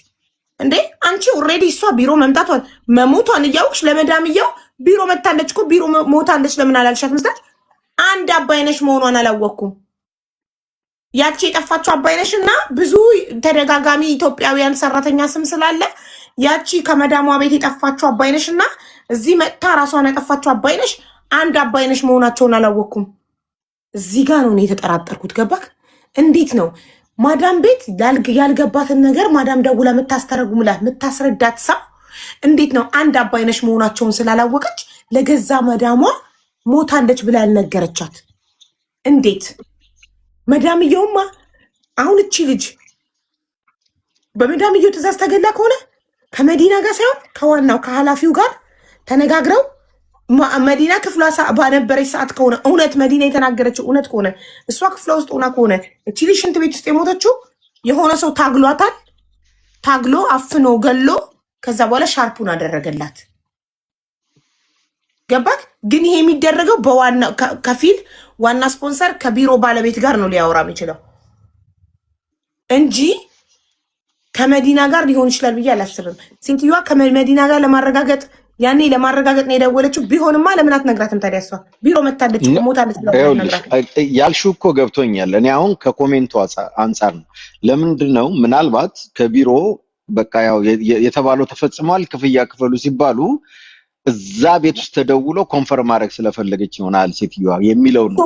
እንዴ አንቺ ኦልሬዲ እሷ ቢሮ መምጣቷን መሞቷን እያወቅሽ ለመዳምየው ቢሮ መታለች እኮ ቢሮ ሞታለች ለምን አላልሻት መስላት አንድ አባይነሽ መሆኗን አላወቅኩም። ያቺ የጠፋችው አባይነሽ እና ብዙ ተደጋጋሚ ኢትዮጵያውያን ሰራተኛ ስም ስላለ ያቺ ከመዳሟ ቤት የጠፋችው አባይነሽ እና እዚህ መጥታ ራሷን ያጠፋችው አባይነሽ አንድ አባይነሽ መሆናቸውን አላወቅኩም። እዚህ ጋር ነው የተጠራጠርኩት። ገባክ? እንዴት ነው ማዳም ቤት ያልገባትን ነገር ማዳም ደውላ የምታስተረጉምላት የምታስረዳት ሰው እንዴት ነው አንድ አባይነሽ መሆናቸውን ስላላወቀች ለገዛ መዳሟ ሞታለች ብላ ያልነገረቻት? እንዴት መዳምየውማ አሁን እቺ ልጅ በመዳምየው ትእዛዝ ተገላ ከሆነ ከመዲና ጋር ሳይሆን ከዋናው ከኃላፊው ጋር ተነጋግረው መዲና ክፍሏ ባነበረች ሰዓት ከሆነ እውነት መዲና የተናገረችው እውነት ከሆነ እሷ ክፍሏ ውስጥ ሆና ከሆነ እቺ ልጅ ሽንት ቤት ውስጥ የሞተችው የሆነ ሰው ታግሏታል። ታግሎ አፍኖ ገሎ ከዛ በኋላ ሻርፑን አደረገላት። ገባክ? ግን ይሄ የሚደረገው በዋና ከፊል ዋና ስፖንሰር ከቢሮ ባለቤት ጋር ነው ሊያወራ የሚችለው እንጂ ከመዲና ጋር ሊሆን ይችላል ብዬ አላስብም። ሴትዮዋ ከመዲና ጋር ለማረጋገጥ ያኔ ለማረጋገጥ ነው የደወለችው። ቢሆንማ ለምን አትነግራትም ታዲያ? እሷ ቢሮ መታለች ሞታለች ያልሽው እኮ ገብቶኛል። እኔ አሁን ከኮሜንቱ አንጻር ነው። ለምንድን ነው ምናልባት ከቢሮ በቃ ያው የተባለው ተፈጽሟል ክፍያ ክፈሉ ሲባሉ እዛ ቤት ውስጥ ተደውሎ ኮንፈርም ማድረግ ስለፈለገች ይሆናል ሴትዮዋ የሚለው ነው።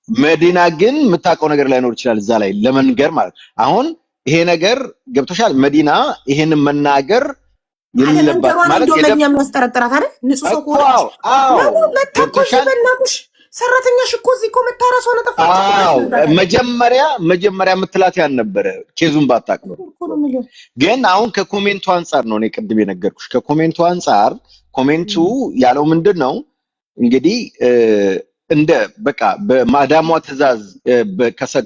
መዲና ግን የምታውቀው ነገር ላይኖር ይችላል እዛ ላይ ለመንገር ማለት አሁን ይሄ ነገር ገብቶሻል። መዲና ይሄንን መናገር የሌለባት ማለት ለኛ የሚያስጠረጥራት አይደል? ንጹህ ሰው ቆራጭ መታቆሽ በእናትሽ ሰራተኛሽ እኮ እዚህ እኮ መታረሷ ነው ተፋጣ። መጀመሪያ የምትላት ያን ነበረ ኬዙን ባታቅ ነው። ግን አሁን ከኮሜንቱ አንፃር ነው እኔ ቅድም የነገርኩሽ። ከኮሜንቱ አንፃር ኮሜንቱ ያለው ምንድነው እንግዲህ እንደ በቃ በማዳሟ ትእዛዝ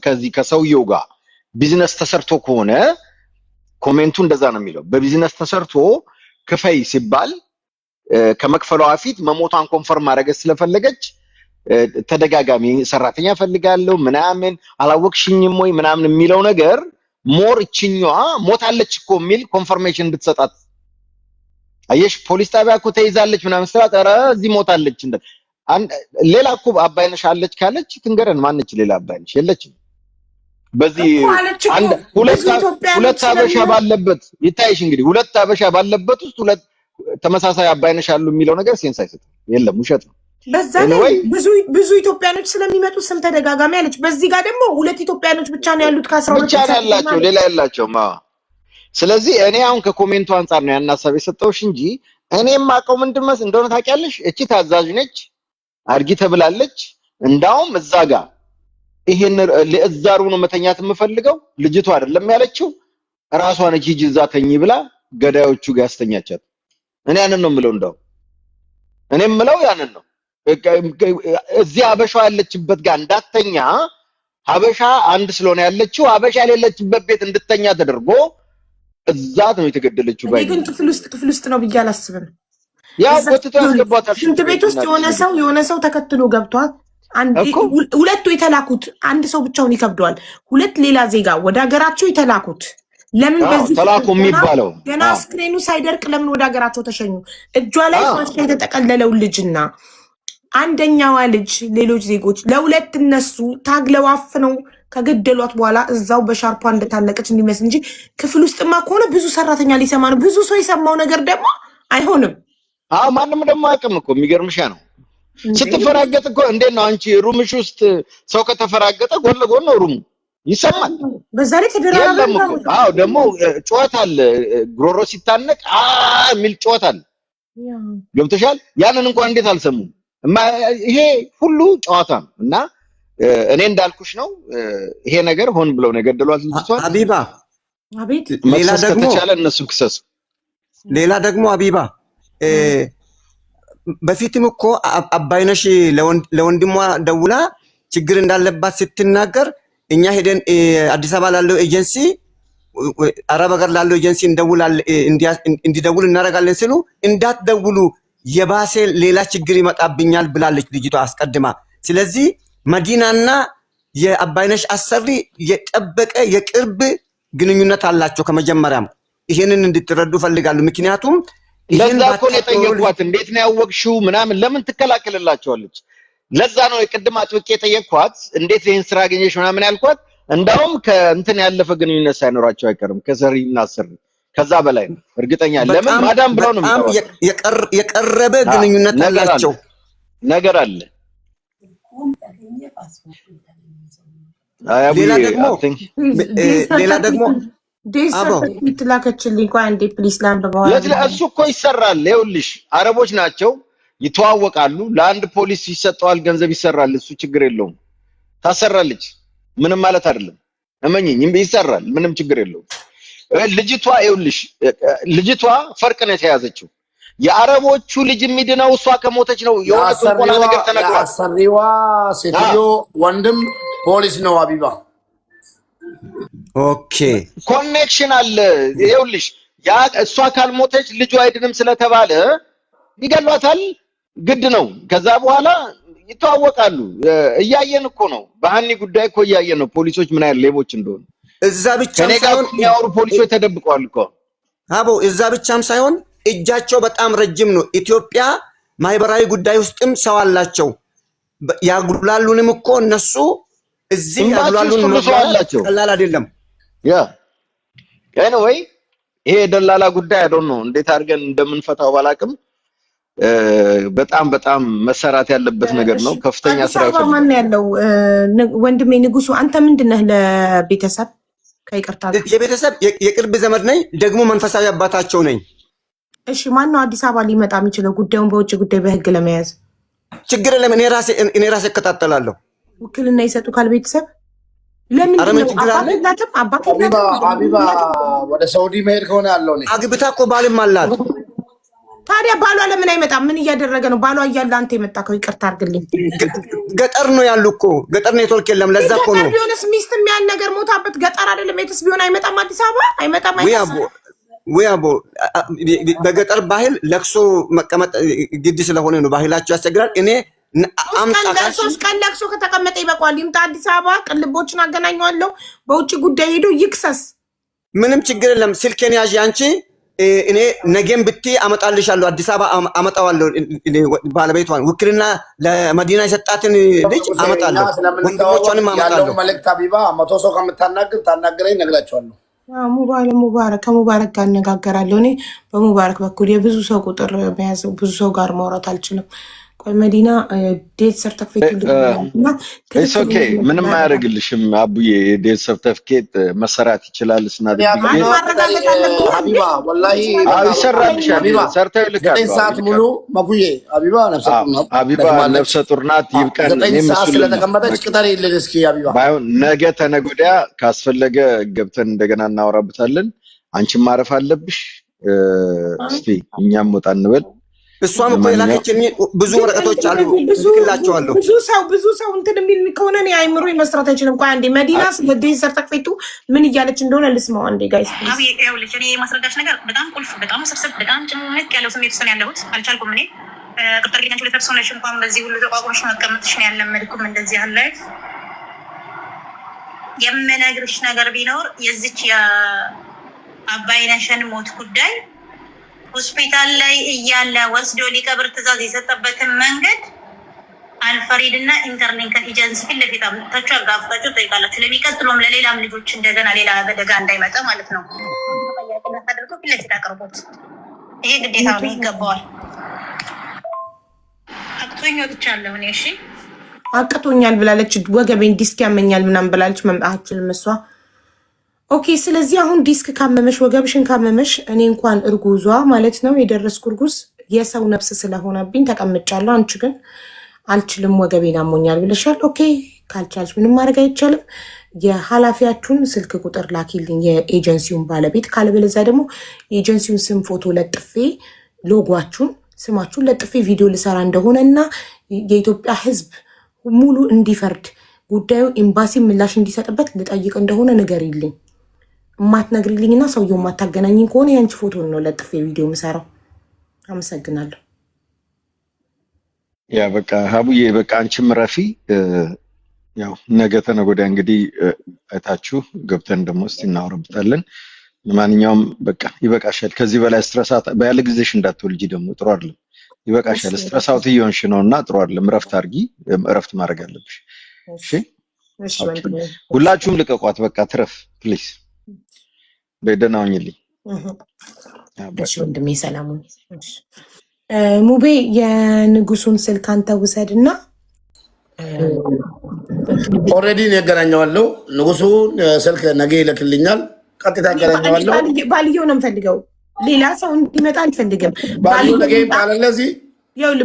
ከዚህ ከሰውየው ጋር ቢዝነስ ተሰርቶ ከሆነ ኮሜንቱ እንደዛ ነው የሚለው። በቢዝነስ ተሰርቶ ክፈይ ሲባል ከመክፈሏ ፊት መሞቷን ኮንፈርም ማድረግ ስለፈለገች ተደጋጋሚ ሰራተኛ ፈልጋለሁ ምናምን አላወቅሽኝም ወይ ምናምን የሚለው ነገር ሞር እቺኛዋ ሞታለች እኮ የሚል ኮንፈርሜሽን እንድትሰጣት አየሽ። ፖሊስ ጣቢያ እኮ ተይዛለች ምናምን ስላት ኧረ እዚህ ሞታለች እንደ ሌላ እኮ አባይነሽ አለች ካለች ትንገረን። ማነች ሌላ አባይነሽ? የለችም። በዚህ አንድ ሁለት አበሻ ባለበት ይታይሽ እንግዲህ ሁለት አበሻ ባለበት ውስጥ ሁለት ተመሳሳይ አባይነሽ አሉ የሚለው ነገር ሴንስ አይሰጥም። የለም ውሸት ነው። በዛ ላይ ብዙ ኢትዮጵያኖች ስለሚመጡ ስም ተደጋጋሚ አለች። በዚህ ጋር ደግሞ ሁለት ኢትዮጵያኖች ብቻ ነው ያሉት ከ12 ብቻ ያላቸው ሌላ ያላቸው ስለዚህ እኔ አሁን ከኮሜንቱ አንፃር ነው ያን ሐሳብ የሰጠውሽ እንጂ እኔም ማቀው ምንድነው እንደሆነ ታውቂያለሽ። እቺ ታዛዥ ነች አርጊ ተብላለች። እንዳውም እዛ ጋር ይሄን ለእዛሩ ነው መተኛት የምፈልገው ልጅቷ አይደለም ያለችው ራሷ ነች ሂጂ እዛ ተኝ ብላ ገዳዮቹ ጋር ያስተኛቻት። እኔ ያንን ነው የምለው። እንደው እኔ የምለው ያንን ነው። እዚህ አበሻ ያለችበት ጋር እንዳተኛ አበሻ አንድ ስለሆነ ያለችው አበሻ ያለችበት ቤት እንድተኛ ተደርጎ እዛት ነው የተገደለችው። ባይ ግን ክፍል ውስጥ ነው ብዬ አላስብም። ያው ወጥቶ ያስገባታል። ሽንት ቤት ውስጥ የሆነ ሰው ተከትሎ ገብቷል። ሁለቱ የተላኩት አንድ ሰው ብቻውን ይከብደዋል። ሁለት ሌላ ዜጋ ወደ ሀገራቸው የተላኩት ለምን በዚህ ተላኩ የሚባለው ገና ስክሪኑ ሳይደርቅ ለምን ወደ ሀገራቸው ተሸኙ? እጇ ላይ ፋሽ የተጠቀለለው ልጅና አንደኛዋ ልጅ ሌሎች ዜጎች ለሁለት እነሱ ታግለው አፍነው ከገደሏት በኋላ እዛው በሻርፓ እንደታለቀች እንዲመስል እንጂ ክፍል ውስጥማ ከሆነ ብዙ ሰራተኛ ሊሰማ ነው። ብዙ ሰው የሰማው ነገር ደግሞ አይሆንም። ማንም ደግሞ አያውቅም እኮ የሚገርምሻ ነው። ስትፈራገጥ እኮ እንዴት ነው አንቺ ሩምሽ ውስጥ ሰው ከተፈራገጠ ጎን ለጎን ነው ሩሙ ይሰማል። በዛ ላይ ተደራራበ ነው። ደግሞ ጩኸት አለ። ግሮሮ ሲታነቅ የሚል ጩኸት አለ። ገብተሻል? ያንን እንኳን እንዴት አልሰሙም? ይሄ ሁሉ ጨዋታ ነው እና እኔ እንዳልኩሽ ነው። ይሄ ነገር ሆን ብለው ነው የገደሏት ልጅቷን። ሀቢባ አቤት። ሌላ ደግሞ ከተቻለ እነሱ ክሰሱ። ሌላ ደግሞ ሀቢባ በፊትም እኮ አባይነሽ ለወንድሟ ደውላ ችግር እንዳለባት ስትናገር እኛ ሄደን አዲስ አበባ ላለው ኤጀንሲ አረብ ሀገር ላለው ኤጀንሲ እንዲደውል እናደርጋለን ሲሉ እንዳትደውሉ የባሰ ሌላ ችግር ይመጣብኛል ብላለች ልጅቷ አስቀድማ። ስለዚህ መዲናና የአባይነሽ አሰሪ የጠበቀ የቅርብ ግንኙነት አላቸው ከመጀመሪያም። ይሄንን እንድትረዱ ፈልጋለሁ። ምክንያቱም ለዛ እኮ ነው የጠየኳት። እንዴት ነው ያወቅሽው ምናምን ለምን ትከላከልላቸዋለች? ለዛ ነው የቅድም አጥብቄ የጠየኳት። እንዴት ይሄን ስራ አገኘሽ ምናምን ያልኳት። እንዳውም ከእንትን ያለፈ ግንኙነት ሳይኖራቸው አይቀርም ከሰሪና አሰሪ ከዛ በላይ ነው እርግጠኛ። ለምን ማዳም ብለው ነው የቀረበ ግንኙነት አላቸው ነገር አለ። ሌላ ደግሞ ላከችልኝ እንኳን እንዴ ፕሊስ ላንብበው። እሱ እኮ ይሰራል። ይኸውልሽ አረቦች ናቸው ይተዋወቃሉ። ለአንድ ፖሊስ ይሰጠዋል ገንዘብ ይሰራል። እሱ ችግር የለውም ታሰራለች። ምንም ማለት አይደለም። እመኚኝ ይሰራል። ምንም ችግር የለውም። ልጅቷ ይኸውልሽ ልጅቷ ፈርቅ ነው የተያዘችው። የአረቦቹ ልጅ የሚድነው እሷ ከሞተች ነው። የሆነ ጥቆላ ነገር ተነግሯል። አሰሪዋ ሴትዮ ወንድም ፖሊስ ነው አቢባ። ኦኬ ኮኔክሽን አለ። ይኸውልሽ ያ እሷ ካልሞተች ልጇ አይድንም ስለተባለ ይገሏታል። ግድ ነው። ከዛ በኋላ ይተዋወቃሉ። እያየን እኮ ነው። በሃኒ ጉዳይ እኮ እያየን ነው ፖሊሶች ምን ያህል ሌቦች እንደሆኑ። እዛ ብቻም ሳይሆን ያወሩ ፖሊሶች ተደብቀዋል እኮ አቦ። እዛ ብቻም ሳይሆን እጃቸው በጣም ረጅም ነው። ኢትዮጵያ ማህበራዊ ጉዳይ ውስጥም ሰው አላቸው። ያጉላሉንም እኮ እነሱ እዚህ ያጉላሉን ነው አላቸው። ቀላል አይደለም። ያ ኤኒዌይ ይሄ ደላላ ጉዳይ አይደል ነው እንዴት አድርገን እንደምንፈታው ባላቅም በጣም በጣም መሰራት ያለበት ነገር ነው። ከፍተኛ ስራ ይፈልጋል። ማን ያለው ወንድሜ ንጉሱ አንተ ምንድነህ? ለቤተሰብ ከይቅርታ የቤተሰብ የቅርብ ዘመድ ነኝ፣ ደግሞ መንፈሳዊ አባታቸው ነኝ። እሺ ማን ነው አዲስ አበባ ሊመጣ የሚችለው ጉዳዩን በውጭ ጉዳይ በህግ ለመያዝ? ችግር የለም። እኔ ራሴ እከታተላለሁ። ውክልና ይሰጡካል ቤተሰብ? ለምን አቢባ ወደ ሳውዲ መሄድ ከሆነ ያለው ነው። አግብታ እኮ ባልም አላት። ታዲያ ባሏ ለምን አይመጣም? ምን እያደረገ ነው? ባሏ እያለ አንተ የመጣከው? ይቅርታ አድርግልኝ። ገጠር ነው ያሉ እኮ ገጠር ኔትወርክ የለም። ለዛ እኮ ነው። ቢሆንስ ሚስት የሚያል ነገር ሞታበት ገጠር አይደለም የትስ ቢሆን አይመጣም። አዲስ አበባ አይመጣም። አቦ በገጠር ባህል ለቅሶ መቀመጥ ግድ ስለሆነ ነው። ባህላቸው ያስቸግራል። እኔ ሶስት ቀን ለቅሶ ከተቀመጠ ይበቃዋል። ይምጣ አዲስ አበባ፣ ቅልቦችን አገናኘዋለሁ። በውጭ ጉዳይ ሄዶ ይክሰስ። ምንም ችግር የለም። ስልኬን ያዥ አንቺ። እኔ ነገም ብቴ አመጣልሻለሁ። አዲስ አበባ አመጣዋለሁ። ባለቤቷን ውክልና ለመዲና የሰጣትን ልጅ አመጣለሁ። ወንድሞቿንም አመጣለሁ። መልእክት አቢባ 100 ሰው ከምታናግር ታናግረኝ እነግራቸዋለሁ። ሙባረክ ከሙባረክ ጋር እነጋገራለሁ። እኔ በሙባረክ በኩል የብዙ ሰው ቁጥር መያዝ ብዙ ሰው ጋር ማውራት አልችልም። ቆይ መዲና ዴት ሰርተፊኬት ኦኬ፣ ምንም አያደርግልሽም አቡዬ። ዴት ሰርተፊኬት መሰራት ይችላል። ስናደ ሀቢባ ወላሂ ይሰራልሻል። ሰርተው ይልካል። 9 ሰዓት ሙሉ መኩዬ ሀቢባ ነፍሰ ጡር ናት። ይብቃል። 9 ሰዓት ስለተቀመጠች ቅጠር የለን። እስኪ ሀቢባ ባይሆን ነገ ተነገ ወዲያ ካስፈለገ ገብተን እንደገና እናወራበታለን። አንቺም ማረፍ አለብሽ። እስቲ እኛም ወጣ እንበል። እሷም እኮ የላከችኝ ብዙ ወረቀቶች አሉ። ልክላቸዋለሁ። ብዙ ሰው እንትን የሚል ከሆነ እኔ አይምሮ መስራት አይችልም። ቆይ አንዴ መዲና ስለ ዴት ሰርተፊኬቱ ምን እያለች እንደሆነ ልስማው አንዴ ጋይስ። ይኸውልሽ እኔ የማስረዳሽ ነገር በጣም ቁልፍ፣ በጣም ውስብስብ፣ በጣም ጭንቅ ያለው ስሜት ውስጥ ነው ያለሁት። አልቻልኩም። እኔ ቁጥር ሊናቸው ለተርሶነሽ እንኳን በዚህ ሁሉ ተቋቁመሽ መቀመጥሽ ነው ያለመድኩም። እንደዚህ አለ የምነግርሽ ነገር ቢኖር የዚች የአባይነሽን ሞት ጉዳይ ሆስፒታል ላይ እያለ ወስዶ ሊቀብር ትዕዛዝ የሰጠበትን መንገድ አልፈሪድ እና ኢንተርሊንክን ኤጀንሲ ፊት ለፊት አምጥታችሁ አጋፍጣችሁ ጠይቃላችሁ። ለሚቀጥሉም ለሌላም ልጆች እንደገና ሌላ አደጋ እንዳይመጣ ማለት ነው። አድርጎ ፊት ለፊት አቅርቦት። ይሄ ግዴታ ነው፣ ይገባዋል። አቅቶኝ ወጥቻለሁ እኔ። እሺ አቅቶኛል ብላለች። ወገቤን ዲስክ ያመኛል ምናምን ብላለች። መምጣታችንም እሷ ኦኬ። ስለዚህ አሁን ዲስክ ካመመሽ ወገብሽን ካመመሽ እኔ እንኳን እርጉዟ ማለት ነው የደረስኩ እርጉዝ የሰው ነፍስ ስለሆነብኝ ተቀምጫለሁ። አንቺ ግን አልችልም ወገቤን አሞኛል ብለሻል። ኦኬ ካልቻልሽ ምንም ማድረግ አይቻልም። የኃላፊያችሁን ስልክ ቁጥር ላኪልኝ፣ የኤጀንሲውን ባለቤት። ካለበለዚያ ደግሞ የኤጀንሲውን ስም ፎቶ ለጥፌ ሎጓችሁን ስማችሁን ለጥፌ ቪዲዮ ልሰራ እንደሆነ እና የኢትዮጵያ ሕዝብ ሙሉ እንዲፈርድ ጉዳዩ ኤምባሲ ምላሽ እንዲሰጥበት ልጠይቅ እንደሆነ ንገሪልኝ። እማትነግሪልኝና ሰውየው የማታገናኝኝ ከሆነ ያንቺ ፎቶ ነው ለጥፌ ቪዲዮ የምሰራው። አመሰግናለሁ። ያ በቃ ሀቡዬ በቃ አንቺም ረፊ። ያው ነገ ተነገ ወዲያ እንግዲህ አይታችሁ ገብተን ደግሞ እስቲ እናወራበታለን። ለማንኛውም በቃ ይበቃሻል። ከዚህ በላይ ስትረሳት ባያለ ጊዜሽ እንዳትወልጂ ደግሞ ጥሩ አይደለም። ይበቃሻል። ስትረሳውት እየሆንሽ ነውና ጥሩ አይደለም። እረፍት አድርጊ። እረፍት ማድረግ አለብሽ። እሺ ሁላችሁም ልቀቋት። በቃ ትረፍ ፕሊዝ። በደህና ሁኚልኝ። እሺ ወንድሜ ሰላም። ሙቤ የንጉሱን ስልክ አንተ ውሰድና ኦልሬዲ ያገናኘዋለሁ። ንጉሱ ስልክ ነገ ይልክልኛል። ቀጥታ ያገናኘዋለሁ። ባልየው ነው የምፈልገው። ሌላ ሰው እንዲመጣ አልፈልግም። ባልየው ነገ ይምጣል። ለዚህ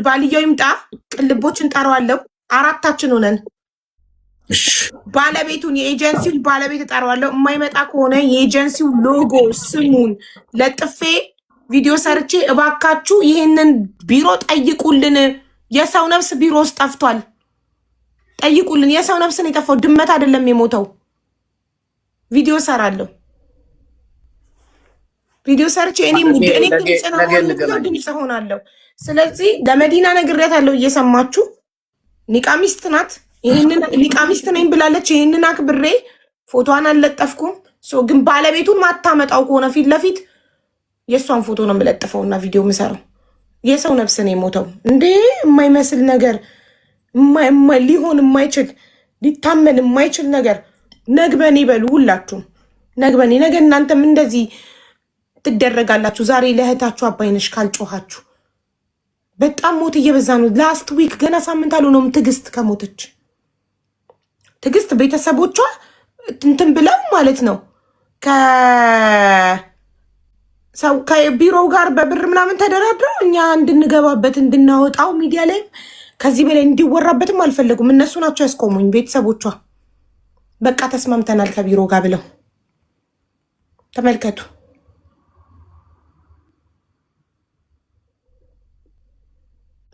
ባልየው ይምጣ። ቅልቦችን ጠራዋለሁ። አራታችን ሆነን ባለቤቱን የኤጀንሲው ባለቤት እጠራዋለሁ። የማይመጣ ከሆነ የኤጀንሲው ሎጎ ስሙን ለጥፌ ቪዲዮ ሰርቼ እባካችሁ ይሄንን ቢሮ ጠይቁልን፣ የሰው ነፍስ ቢሮ ውስጥ ጠፍቷል፣ ጠይቁልን። የሰው ነፍስ ነው የጠፋው፣ ድመት አይደለም የሞተው። ቪዲዮ ሰራለሁ። ቪዲዮ ሰርቼ እኔ ድምፅ ሆናለሁ። ስለዚህ ለመዲና ነግሬያታለሁ። እየሰማችሁ ኒቃሚስት ናት። ይሄንን ኒቃሚስት ነኝ ብላለች። ይሄንን አክብሬ ፎቶዋን አልለጠፍኩም። ግን ባለቤቱን ማታመጣው ከሆነ ፊት ለፊት የእሷን ፎቶ ነው የምለጥፈውና ቪዲዮ የምሰራው። የሰው ነፍስ ነው የሞተው እንዴ! የማይመስል ነገር፣ ሊሆን የማይችል ሊታመን የማይችል ነገር። ነግበኔ በሉ ሁላችሁም ነግበኔ። ነገ እናንተም እንደዚህ ትደረጋላችሁ። ዛሬ ለእህታችሁ አባይነሽ ካልጮኋችሁ በጣም ሞት እየበዛ ነው። ላስት ዊክ ገና ሳምንት አልሆነውም ትዕግስት ከሞተች። ትዕግስት ቤተሰቦቿ እንትን ብለው ማለት ነው ከቢሮው ጋር በብር ምናምን ተደራድረው እኛ እንድንገባበት እንድናወጣው ሚዲያ ላይ ከዚህ በላይ እንዲወራበትም አልፈለጉም። እነሱ ናቸው ያስቆሙኝ ቤተሰቦቿ። በቃ ተስማምተናል ከቢሮ ጋር ብለው ተመልከቱ።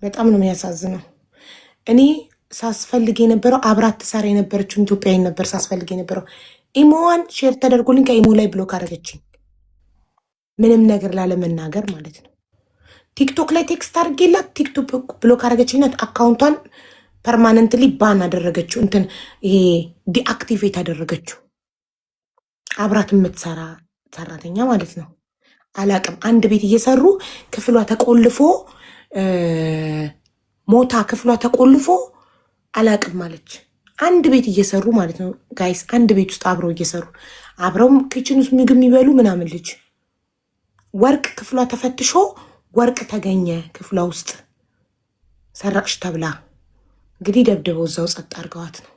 በጣም ነው የሚያሳዝነው። እኔ ሳስፈልግ የነበረው አብራት ትሰራ የነበረችው ኢትዮጵያዊ ነበር ሳስፈልግ የነበረው። ኢሞዋን ሼር ተደርጎልኝ ከኢሞ ላይ ብሎክ አደረገችኝ። ምንም ነገር ላለመናገር ማለት ነው። ቲክቶክ ላይ ቴክስት አድርጌላት ቲክቶክ ብሎክ አደረገችኝና አካውንቷን ፐርማነንትሊ ባን አደረገችው። እንትን ይሄ ዲአክቲቬት አደረገችው። አብራት የምትሰራ ሰራተኛ ማለት ነው። አላቅም። አንድ ቤት እየሰሩ ክፍሏ ተቆልፎ ሞታ ክፍሏ ተቆልፎ አላቅም ማለች። አንድ ቤት እየሰሩ ማለት ነው ጋይስ። አንድ ቤት ውስጥ አብረው እየሰሩ አብረው ኪችን ውስጥ ምግብ የሚበሉ ምናምን ልጅ ወርቅ ክፍሏ ተፈትሾ ወርቅ ተገኘ ክፍሏ ውስጥ ሰረቅሽ ተብላ እንግዲህ ደብድበው እዛው ጸጥ አድርገዋት ነው።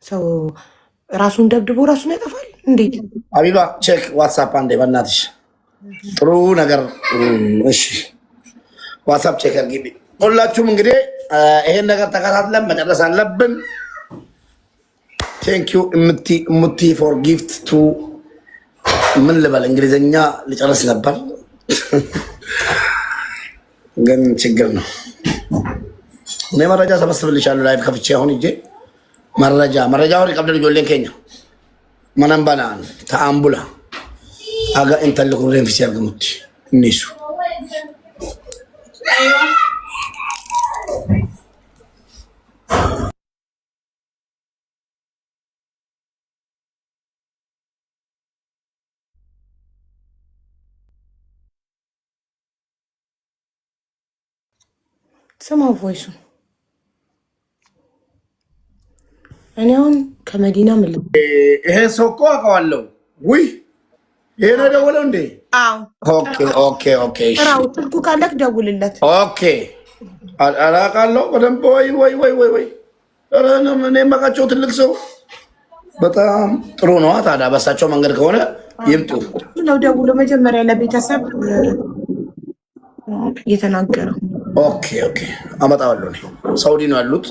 ሰው ራሱን ደብድቦ ራሱን ያጠፋል። እንዴት አቢባ ቼክ ዋትሳፕ አንዴ በእናትሽ ጥሩ ነገር። እሺ ዋትሳፕ ቼክ አድርጊ። ሁላችሁም እንግዲህ ይሄን ነገር ተከታትለን መጨረስ አለብን። ቴንክ ዩ እሙቲ ፎር ጊፍት ቱ ምን ልበል እንግሊዝኛ ልጨርስ ነበር ግን ችግር ነው። እኔ መረጃ ሰበስብልሻለሁ ላይቭ ከፍቼ አሁን እጄ መረጃውን ይቀብደል ጆሌን ኬኛ መነምባናን ተአምቡላ አጋ እንተልኩ ሬንፊስ ያርገሙት እኒሱ ስማው ቮይሱን። እኔ አሁን ከመዲና ምልክ ይሄ ሰው እኮ አውቀዋለሁ። ውይ ይሄ ነው ደውለው እንዴ? አዎ ኦኬ ስራው ስልኩ ካለክ ደውልለት። ኦኬ አላውቃለሁ በደንብ። ወይ ኧረ እኔ የማውቃቸው ትልቅ ሰው በጣም ጥሩ ነው። ታዲያ በሳቸው መንገድ ከሆነ ይምጡ ነው ደውሎ መጀመሪያ ለቤተሰብ የተናገረው። ኦኬ አመጣዋለሁ። እኔ ሳውዲ ነው ያሉት።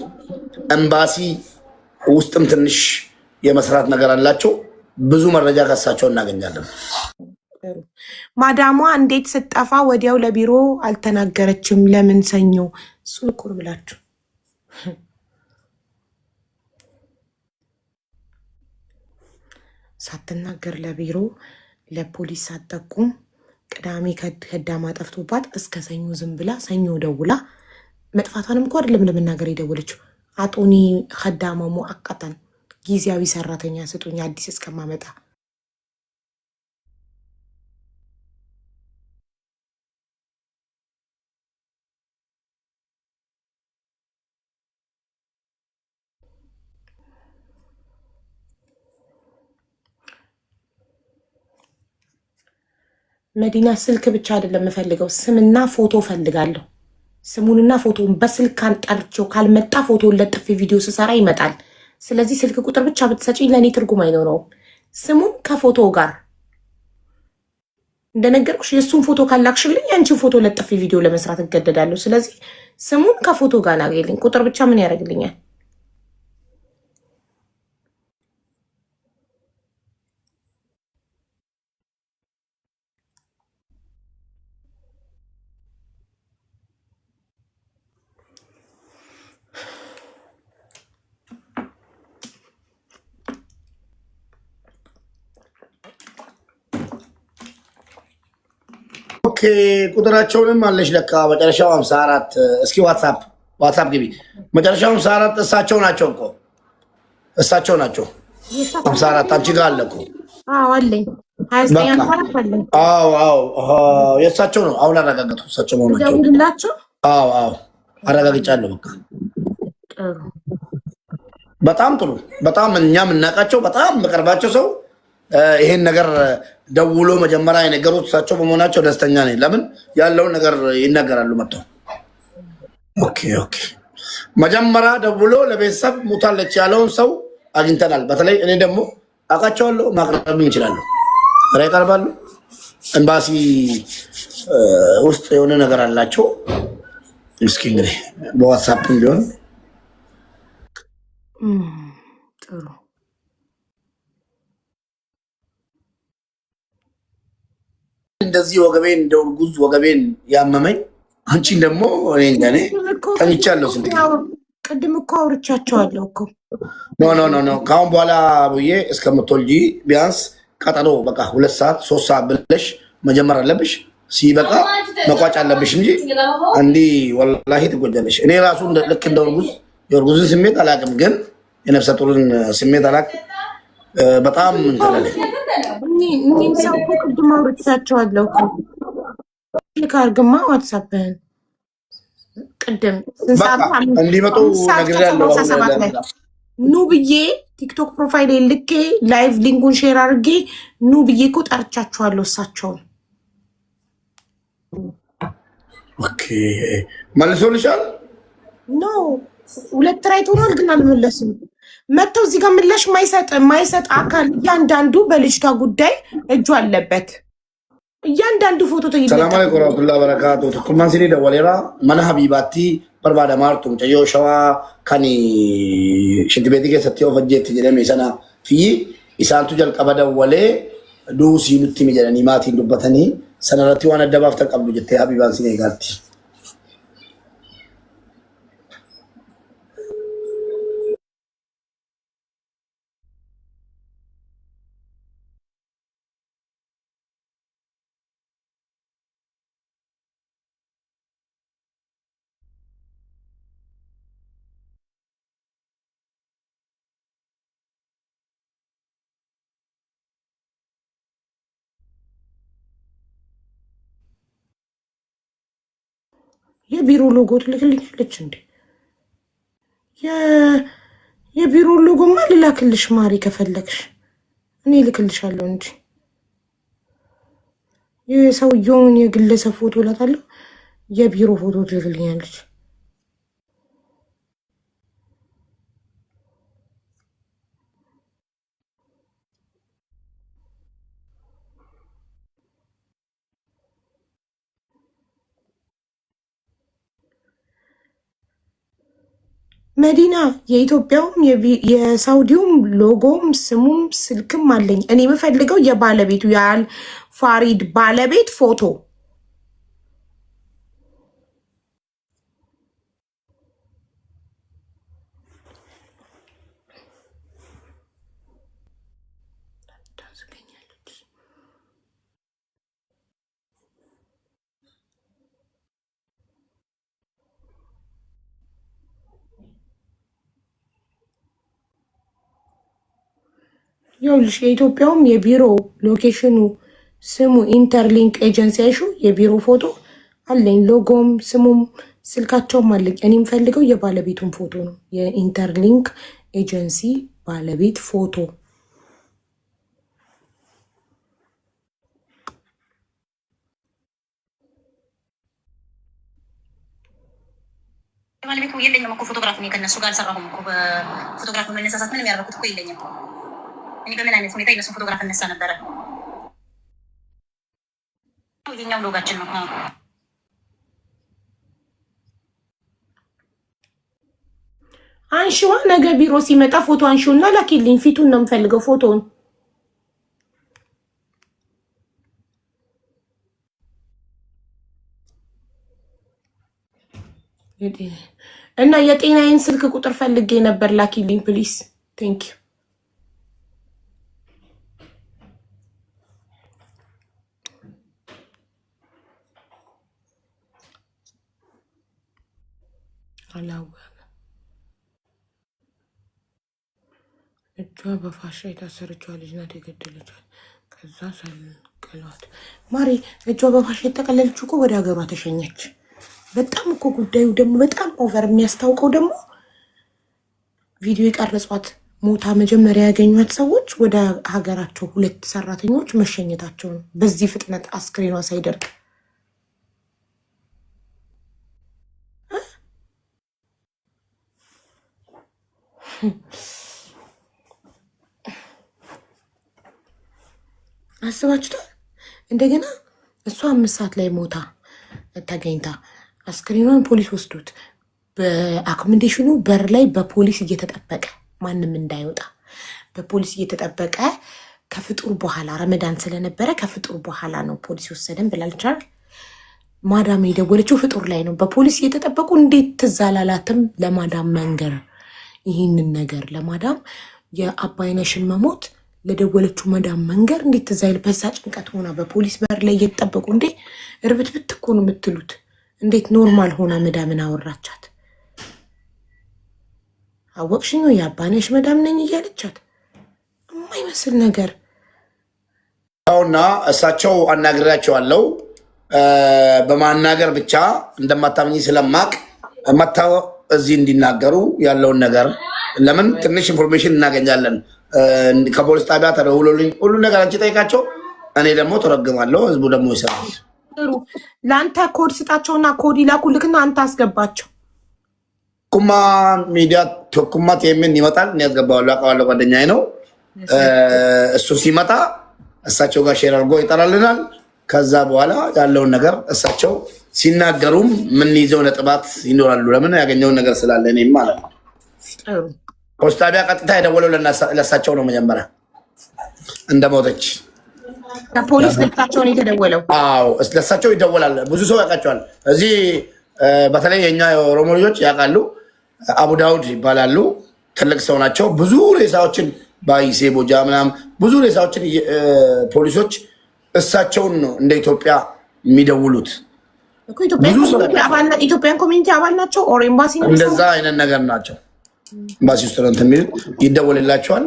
ኤምባሲ ውስጥም ትንሽ የመስራት ነገር አላቸው። ብዙ መረጃ ከሳቸው እናገኛለን። ማዳሟ እንዴት ስጠፋ ወዲያው ለቢሮ አልተናገረችም? ለምን ሰኞ? እሱን እኮ ነው ብላችሁ ሳትናገር ለቢሮ ለፖሊስ ሳትጠቁም ቅዳሜ ከዳማ ጠፍቶባት እስከ ሰኞ ዝም ብላ ሰኞ ደውላ መጥፋቷንም እኮ አይደለም ለመናገር የደወለችው። አጦኒ ከዳማሙ አቃጣን ጊዜያዊ ሰራተኛ ስጡኝ አዲስ እስከማመጣ። መዲና ስልክ ብቻ አይደለም የምፈልገው፣ ስምና ፎቶ ፈልጋለሁ። ስሙንና ፎቶውን በስልክ አንጠርቼው ካልመጣ ፎቶውን ለጥፌ ቪዲዮ ስሰራ ይመጣል። ስለዚህ ስልክ ቁጥር ብቻ ብትሰጪኝ ለእኔ ትርጉም አይኖረውም። ስሙን ከፎቶ ጋር እንደነገርኩሽ የእሱን ፎቶ ካላክሽልኝ የአንቺን ፎቶ ለጥፌ ቪዲዮ ለመስራት እገደዳለሁ። ስለዚህ ስሙን ከፎቶ ጋር ላገኝልኝ። ቁጥር ብቻ ምን ያደርግልኛል? ኦኬ ቁጥራቸውንም አለሽ ለካ መጨረሻው 54። እስኪ ዋትሳፕ ግቢ። መጨረሻው 54 እሳቸው ናቸው እኮ እሳቸው ናቸው። 54 አንቺ ጋር አለ እኮ። አዎ አለኝ። 29 አለኝ። አዎ የእሳቸው ነው። አሁን አረጋገጡ እሳቸው መሆናቸው። አዎ አረጋግጫለሁ። በቃ በጣም ጥሩ። በጣም እኛም እናውቃቸው በጣም መቀርባቸው ሰው ይሄን ነገር ደውሎ መጀመሪያ የነገሩት እሳቸው በመሆናቸው ደስተኛ ነኝ። ለምን ያለውን ነገር ይናገራሉ መጥተው። ኦኬ መጀመሪያ ደውሎ ለቤተሰብ ሙታለች ያለውን ሰው አግኝተናል። በተለይ እኔ ደግሞ አውቃቸዋለሁ፣ ማቅረብ ይችላሉ። ራይ ቀርባሉ። ኤምባሲ ውስጥ የሆነ ነገር አላቸው። እስኪ እንግዲህ በዋትስአፕ ቢሆን ጥሩ። እንደዚህ ወገቤን እንደ እርጉዝ ወገቤን ያመመኝ አንቺን ደግሞ እኔ ተኝቻለሁ። ስንት ቅድም እኮ አውርቻቸዋለሁ እኮ። ኖ ከአሁን በኋላ ብዬ እስከምትወልጂ ቢያንስ ቀጠሮ በቃ 2 ሰዓት 3 ሰዓት ብለሽ መጀመር አለብሽ። ሲበቃ መቋጫ አለብሽ እንጂ እንዲህ ወላሂ ትጎጃለሽ። እኔ ራሱ ልክ እንደ እርጉዝ የእርጉዝን ስሜት አላውቅም፣ ግን የነፍሰ ጡርን ስሜት አላውቅም። በጣም እንተላለች እኔም ሰው እኮ ቅድም አውርቻቸዋለሁ እኮ። ልካርግማ ዋትሳፕህን ቅድም እንዲመጡ ነግሬያለሁ። ኑ ብዬ ቲክቶክ ፕሮፋይል ልኬ ላይቭ ሊንኩን ሼር አድርጌ ኑ ብዬ እኮ ጠርቻቸዋለሁ እሳቸውን። መልሶልሻል? ኖ 2 ራይት ሆኗል፣ ግን አልመለስም። መጥተው እዚህ ጋር ምላሽ ማይሰጥ አካል እያንዳንዱ በልጅቷ ጉዳይ እጁ አለበት። እያንዳንዱ ፎቶ ተይዘ ሰላም አለይኩም ወራህመቱላሂ ወበረካቱ ተኩማን ሲኒ ደወሌራ መና ሀቢባቲ በርባዳ ማርቱ ሙጨዮ ሸዋ ከኒ ሽንት ቤት ከሰቲ ኦፈጀት ጀለሜ ሰና ፊ ኢሳንቱ ጀልቀበ ደወሌ ዱሲ ኑቲ ሚጀለኒ ማቲ ዱበተኒ ሰነረቲ ዋን አደባፍ ተቀብሉ ጀቴ ሀቢባን ሲኒ ጋርቲ የቢሮ ሎጎ ትልክልኛለች እንዴ? የቢሮ ሎጎማ ልላክልሽ ማሪ፣ ከፈለግሽ እኔ ልክልሻለሁ እንጂ የሰውየውን የግለሰብ ፎቶ እላታለሁ። የቢሮ ፎቶ ትልክልኛለች። መዲና የኢትዮጵያውም የሳውዲውም ሎጎም ስሙም ስልክም አለኝ። እኔ የምፈልገው የባለቤቱ የአል ፋሪድ ባለቤት ፎቶ። ይኸውልሽ የኢትዮጵያውም የቢሮ ሎኬሽኑ ስሙ ኢንተርሊንክ ኤጀንሲ አይሹ የቢሮ ፎቶ አለኝ። ሎጎም ስሙም ስልካቸውም አለኝ። እኔ የምፈልገው የባለቤቱን ፎቶ ነው። የኢንተርሊንክ ኤጀንሲ ባለቤት ፎቶ ባለቤቱ የለኝም እኮ ፎቶግራፍ ነው ከነሱ ጋር አልሰራሁም እኮ በፎቶግራፍ መነሳሳት ምንም ያደረኩት እኮ የለኝም። እኔ በምን አይነት ሁኔታ የነሱ ፎቶግራፍ እነሳ ነበረ? ይሄኛው ሎጋችን ነው። አንሺዋ ነገ ቢሮ ሲመጣ ፎቶ አንሺውና ላኪልኝ። ፊቱን ነው የምፈልገው ፎቶውን። እና የጤናዬን ስልክ ቁጥር ፈልጌ ነበር ላኪልኝ ፕሊስ። ቴንክ ዩ። አላወቀ እጇ በፋሻ የታሰረችዋ ልጅ ናት የገደለቻት። ከዛ ሰልቀሏት። ማሬ እጇ በፋሻ የተጠቀለለችው እኮ ወደ ሀገሯ ተሸኘች። በጣም እኮ ጉዳዩ ደግሞ በጣም ኦቨር የሚያስታውቀው ደግሞ ቪዲዮ የቀረጿት ሞታ መጀመሪያ ያገኟት ሰዎች ወደ ሀገራቸው 2 ሰራተኞች መሸኘታቸው ነው። በዚህ ፍጥነት አስክሬኗ ሳይደርቅ አስባችሁታል? እንደገና እሷ 5 ሰዓት ላይ ሞታ ተገኝታ አስክሬኗን ፖሊስ ወስዶት በአኮሞዴሽኑ በር ላይ በፖሊስ እየተጠበቀ ማንም እንዳይወጣ በፖሊስ እየተጠበቀ ከፍጡር በኋላ ረመዳን ስለነበረ ከፍጡር በኋላ ነው ፖሊስ ወሰደን ብላልቻል። ማዳም የደወለችው ፍጡር ላይ ነው። በፖሊስ እየተጠበቁ እንዴት ትዛላላትም ለማዳም መንገር ይህንን ነገር ለማዳም የአባይነሽን መሞት ለደወለችው ማዳም መንገር እንዴት ትዛይል በዛ ጭንቀት ሆና በፖሊስ በር ላይ እየተጠበቁ እንዴ እርብትብት እኮ ነው የምትሉት። እንዴት ኖርማል ሆና መዳምን አወራቻት? አወቅሽኝ የአባነሽ መዳም ነኝ እያለቻት የማይመስል ነገር አውና እሳቸው አናግራቸዋለሁ። በማናገር ብቻ እንደማታምኝ ስለማቅ መታው እዚህ እንዲናገሩ ያለውን ነገር ለምን ትንሽ ኢንፎርሜሽን እናገኛለን። ከፖሊስ ጣቢያ ተደውሎልኝ ሁሉ ነገር አንቺ ጠይቃቸው፣ እኔ ደግሞ ተረግማለሁ፣ ህዝቡ ደግሞ ይሰራል። ጥሩ ለአንተ ኮድ ስጣቸውና ኮድ ይላኩልክና አንተ አስገባቸው። ኩማ ሚዲያ ቶኩማ ቴምን ይመጣል። እኔ ያስገባዋለሁ፣ አውቀዋለሁ፣ ጓደኛዬ ነው። እሱ ሲመጣ እሳቸው ጋር ሼር አድርጎ ይጠራልናል። ከዛ በኋላ ያለውን ነገር እሳቸው ሲናገሩም ምን ይዘው ነጥባት ይኖራሉ። ለምን ያገኘውን ነገር ስላለ እኔም ማለት ነው። ፖሊስ ጣቢያ ቀጥታ የደወለው ለእሳቸው ነው። መጀመሪያ እንደሞተች ፖሊስ ለእሳቸውን የተደወለው? አዎ ለእሳቸው ይደወላል። ብዙ ሰው ያውቃቸዋል። እዚህ በተለይ የኛ የኦሮሞ ልጆች ያውቃሉ። አቡ ዳውድ ይባላሉ። ትልቅ ሰው ናቸው። ብዙ ሬሳዎችን በአይሴ ቦጃ ምናምን ብዙ ሬሳዎችን ፖሊሶች እሳቸውን ነው እንደ ኢትዮጵያ የሚደውሉት። ኢትዮጵያን ኮሚኒቲ አባል ናቸው። ኦር ኤምባሲ ነው እንደዛ አይነት ነገር ናቸው። ኤምባሲ ውስጥ ነው እንትን የሚሉት። ይደወልላቸዋል።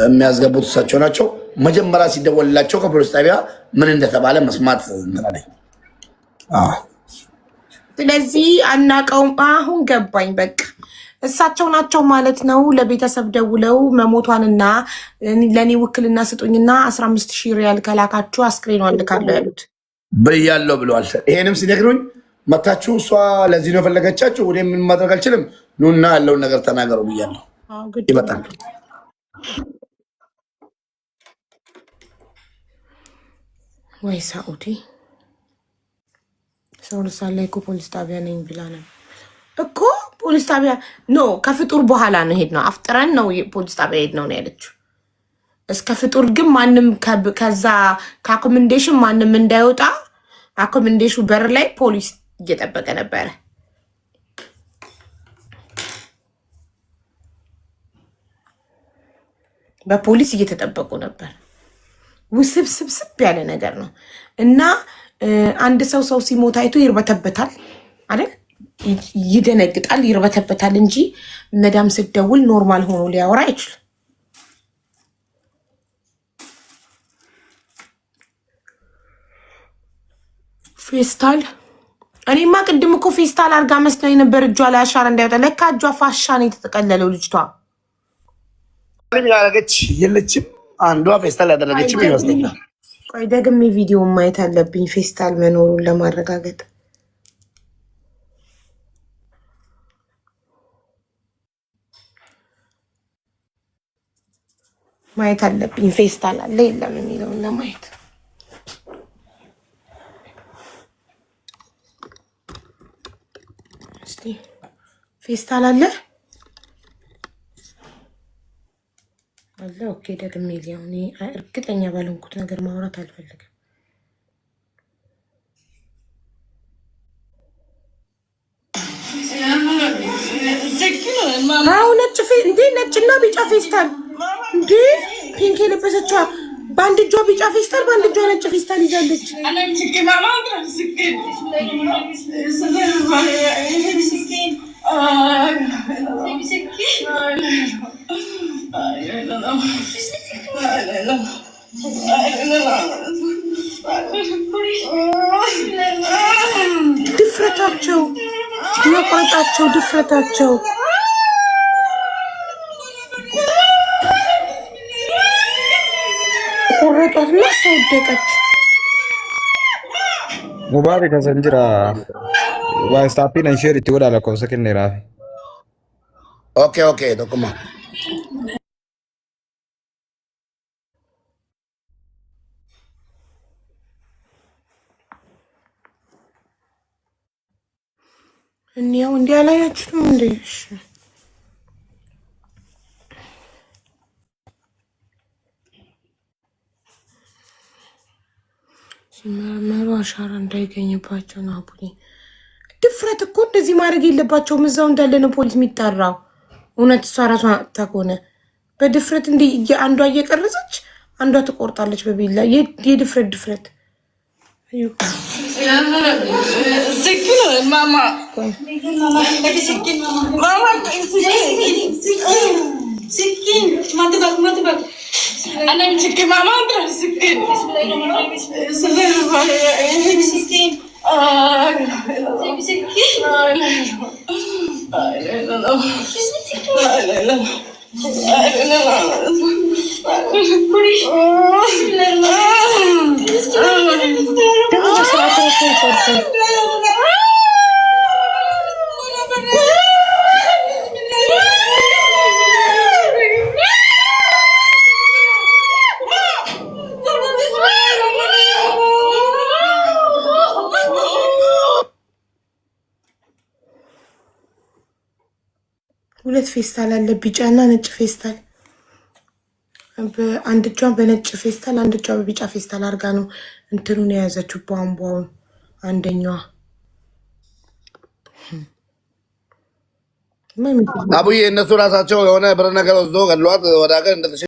የሚያስገቡት እሳቸው ናቸው። መጀመሪያ ሲደወልላቸው ከፖሊስ ጣቢያ ምን እንደተባለ መስማት እንትን አለኝ። ስለዚህ አናውቀውም። አሁን ገባኝ። በቃ እሳቸው ናቸው ማለት ነው። ለቤተሰብ ደውለው መሞቷንና ለእኔ ውክልና ስጡኝና 15,000 ሪያል ከላካችሁ አስክሬኗን ልካለሁ ያሉት ብያለሁ ብለዋል። ይሄንም ሲነግሩኝ መታችሁ እሷ ለዚህ ነው የፈለገቻችሁ፣ ወደ ምን ማድረግ አልችልም፣ ኑና ያለውን ነገር ተናገሩ ብያለሁ። ይመጣል። ወይ ሳኡዲ ሰው ልሳን ላይ እኮ ፖሊስ ጣቢያ ነኝ ብላ ነው እኮ። ፖሊስ ጣቢያ ኖ ከፍጡር በኋላ ነው ሄድ ነው አፍጥረን ነው ፖሊስ ጣቢያ ሄድ ነው ያለችው። እስከ ፍጡር ግን ማንም ከዛ ከአኮመንዴሽን ማንም እንዳይወጣ አኮመንዴሽን በር ላይ ፖሊስ እየጠበቀ ነበረ። በፖሊስ እየተጠበቁ ነበር። ውስብስብስብ ያለ ነገር ነው እና አንድ ሰው ሲሞት አይቶ ይርበተበታል አይደል? ይደነግጣል፣ ይርበተበታል እንጂ መዳም ስትደውል ኖርማል ሆኖ ሊያወራ አይችልም። ፌስታል እኔማ ቅድም እኮ ፌስታል አርጋ መስሎኝ ነበር እጇ ላይ አሻራ እንዳይወጣ ለካ እጇ ፋሻ ነው የተጠቀለለው ልጅቷ ያደረገች የለችም አንዷ ፌስታል ያደረገችም ይመስለኛል ቆይ ደግሜ ቪዲዮ ማየት አለብኝ ፌስታል መኖሩን ለማረጋገጥ ማየት አለብኝ ፌስታል አለ የለም የሚለውን ለማየት እስቲ ፌስታል አለ ኦኬ ደግሜ ሊያውኒ እርግጠኛ ባልሆንኩት ነገር ማውራት አልፈልግም አው ነጭና ቢጫ ፌስታል እንዴ ፒንክ የለበሰችዋ በአንድ እጇ ቢጫ ፌስታል በአንድ እጇ ነጭ ፌስታል ይዛለች ድፍረታቸው መቆጣቸው ድፍረታቸው ቆረጧት እና ሰውደቀች ሙባረክ ሰንጅራ ዋስታፒን አንሸር ይወዳ ለኮሰከነ ራፊ ኦኬ ተቆማ እኒያው እንዲያላያችሁም እንደሽ ሲመረመሩ አሻራ እንዳይገኝባቸው ነው አቡኒ ድፍረት እኮ እንደዚህ ማድረግ የለባቸውም እዛው እንዳለ ነው ፖሊስ የሚጣራው እውነት እሷ ራሷ ታቆነ በድፍረት እንዲህ አንዷ እየቀረጸች አንዷ ትቆርጣለች በቢላ የድፍረት سكين ماما سكين ما تبغى أنا مسكين ماما أبغى سكين سكين ሁለት ፌስታል አለ ቢጫና ነጭ ፌስታል በአንድ እጇ በነጭ ፌስታል አንድ እጇ በቢጫ ፌስታል አርጋ ነው እንትኑን የያዘችው ቧንቧውን አንደኛዋ አቡዬ እነሱ ራሳቸው የሆነ ብር ነገር ወስዶ ገድሏት ወደ ሀገር እንደተሸ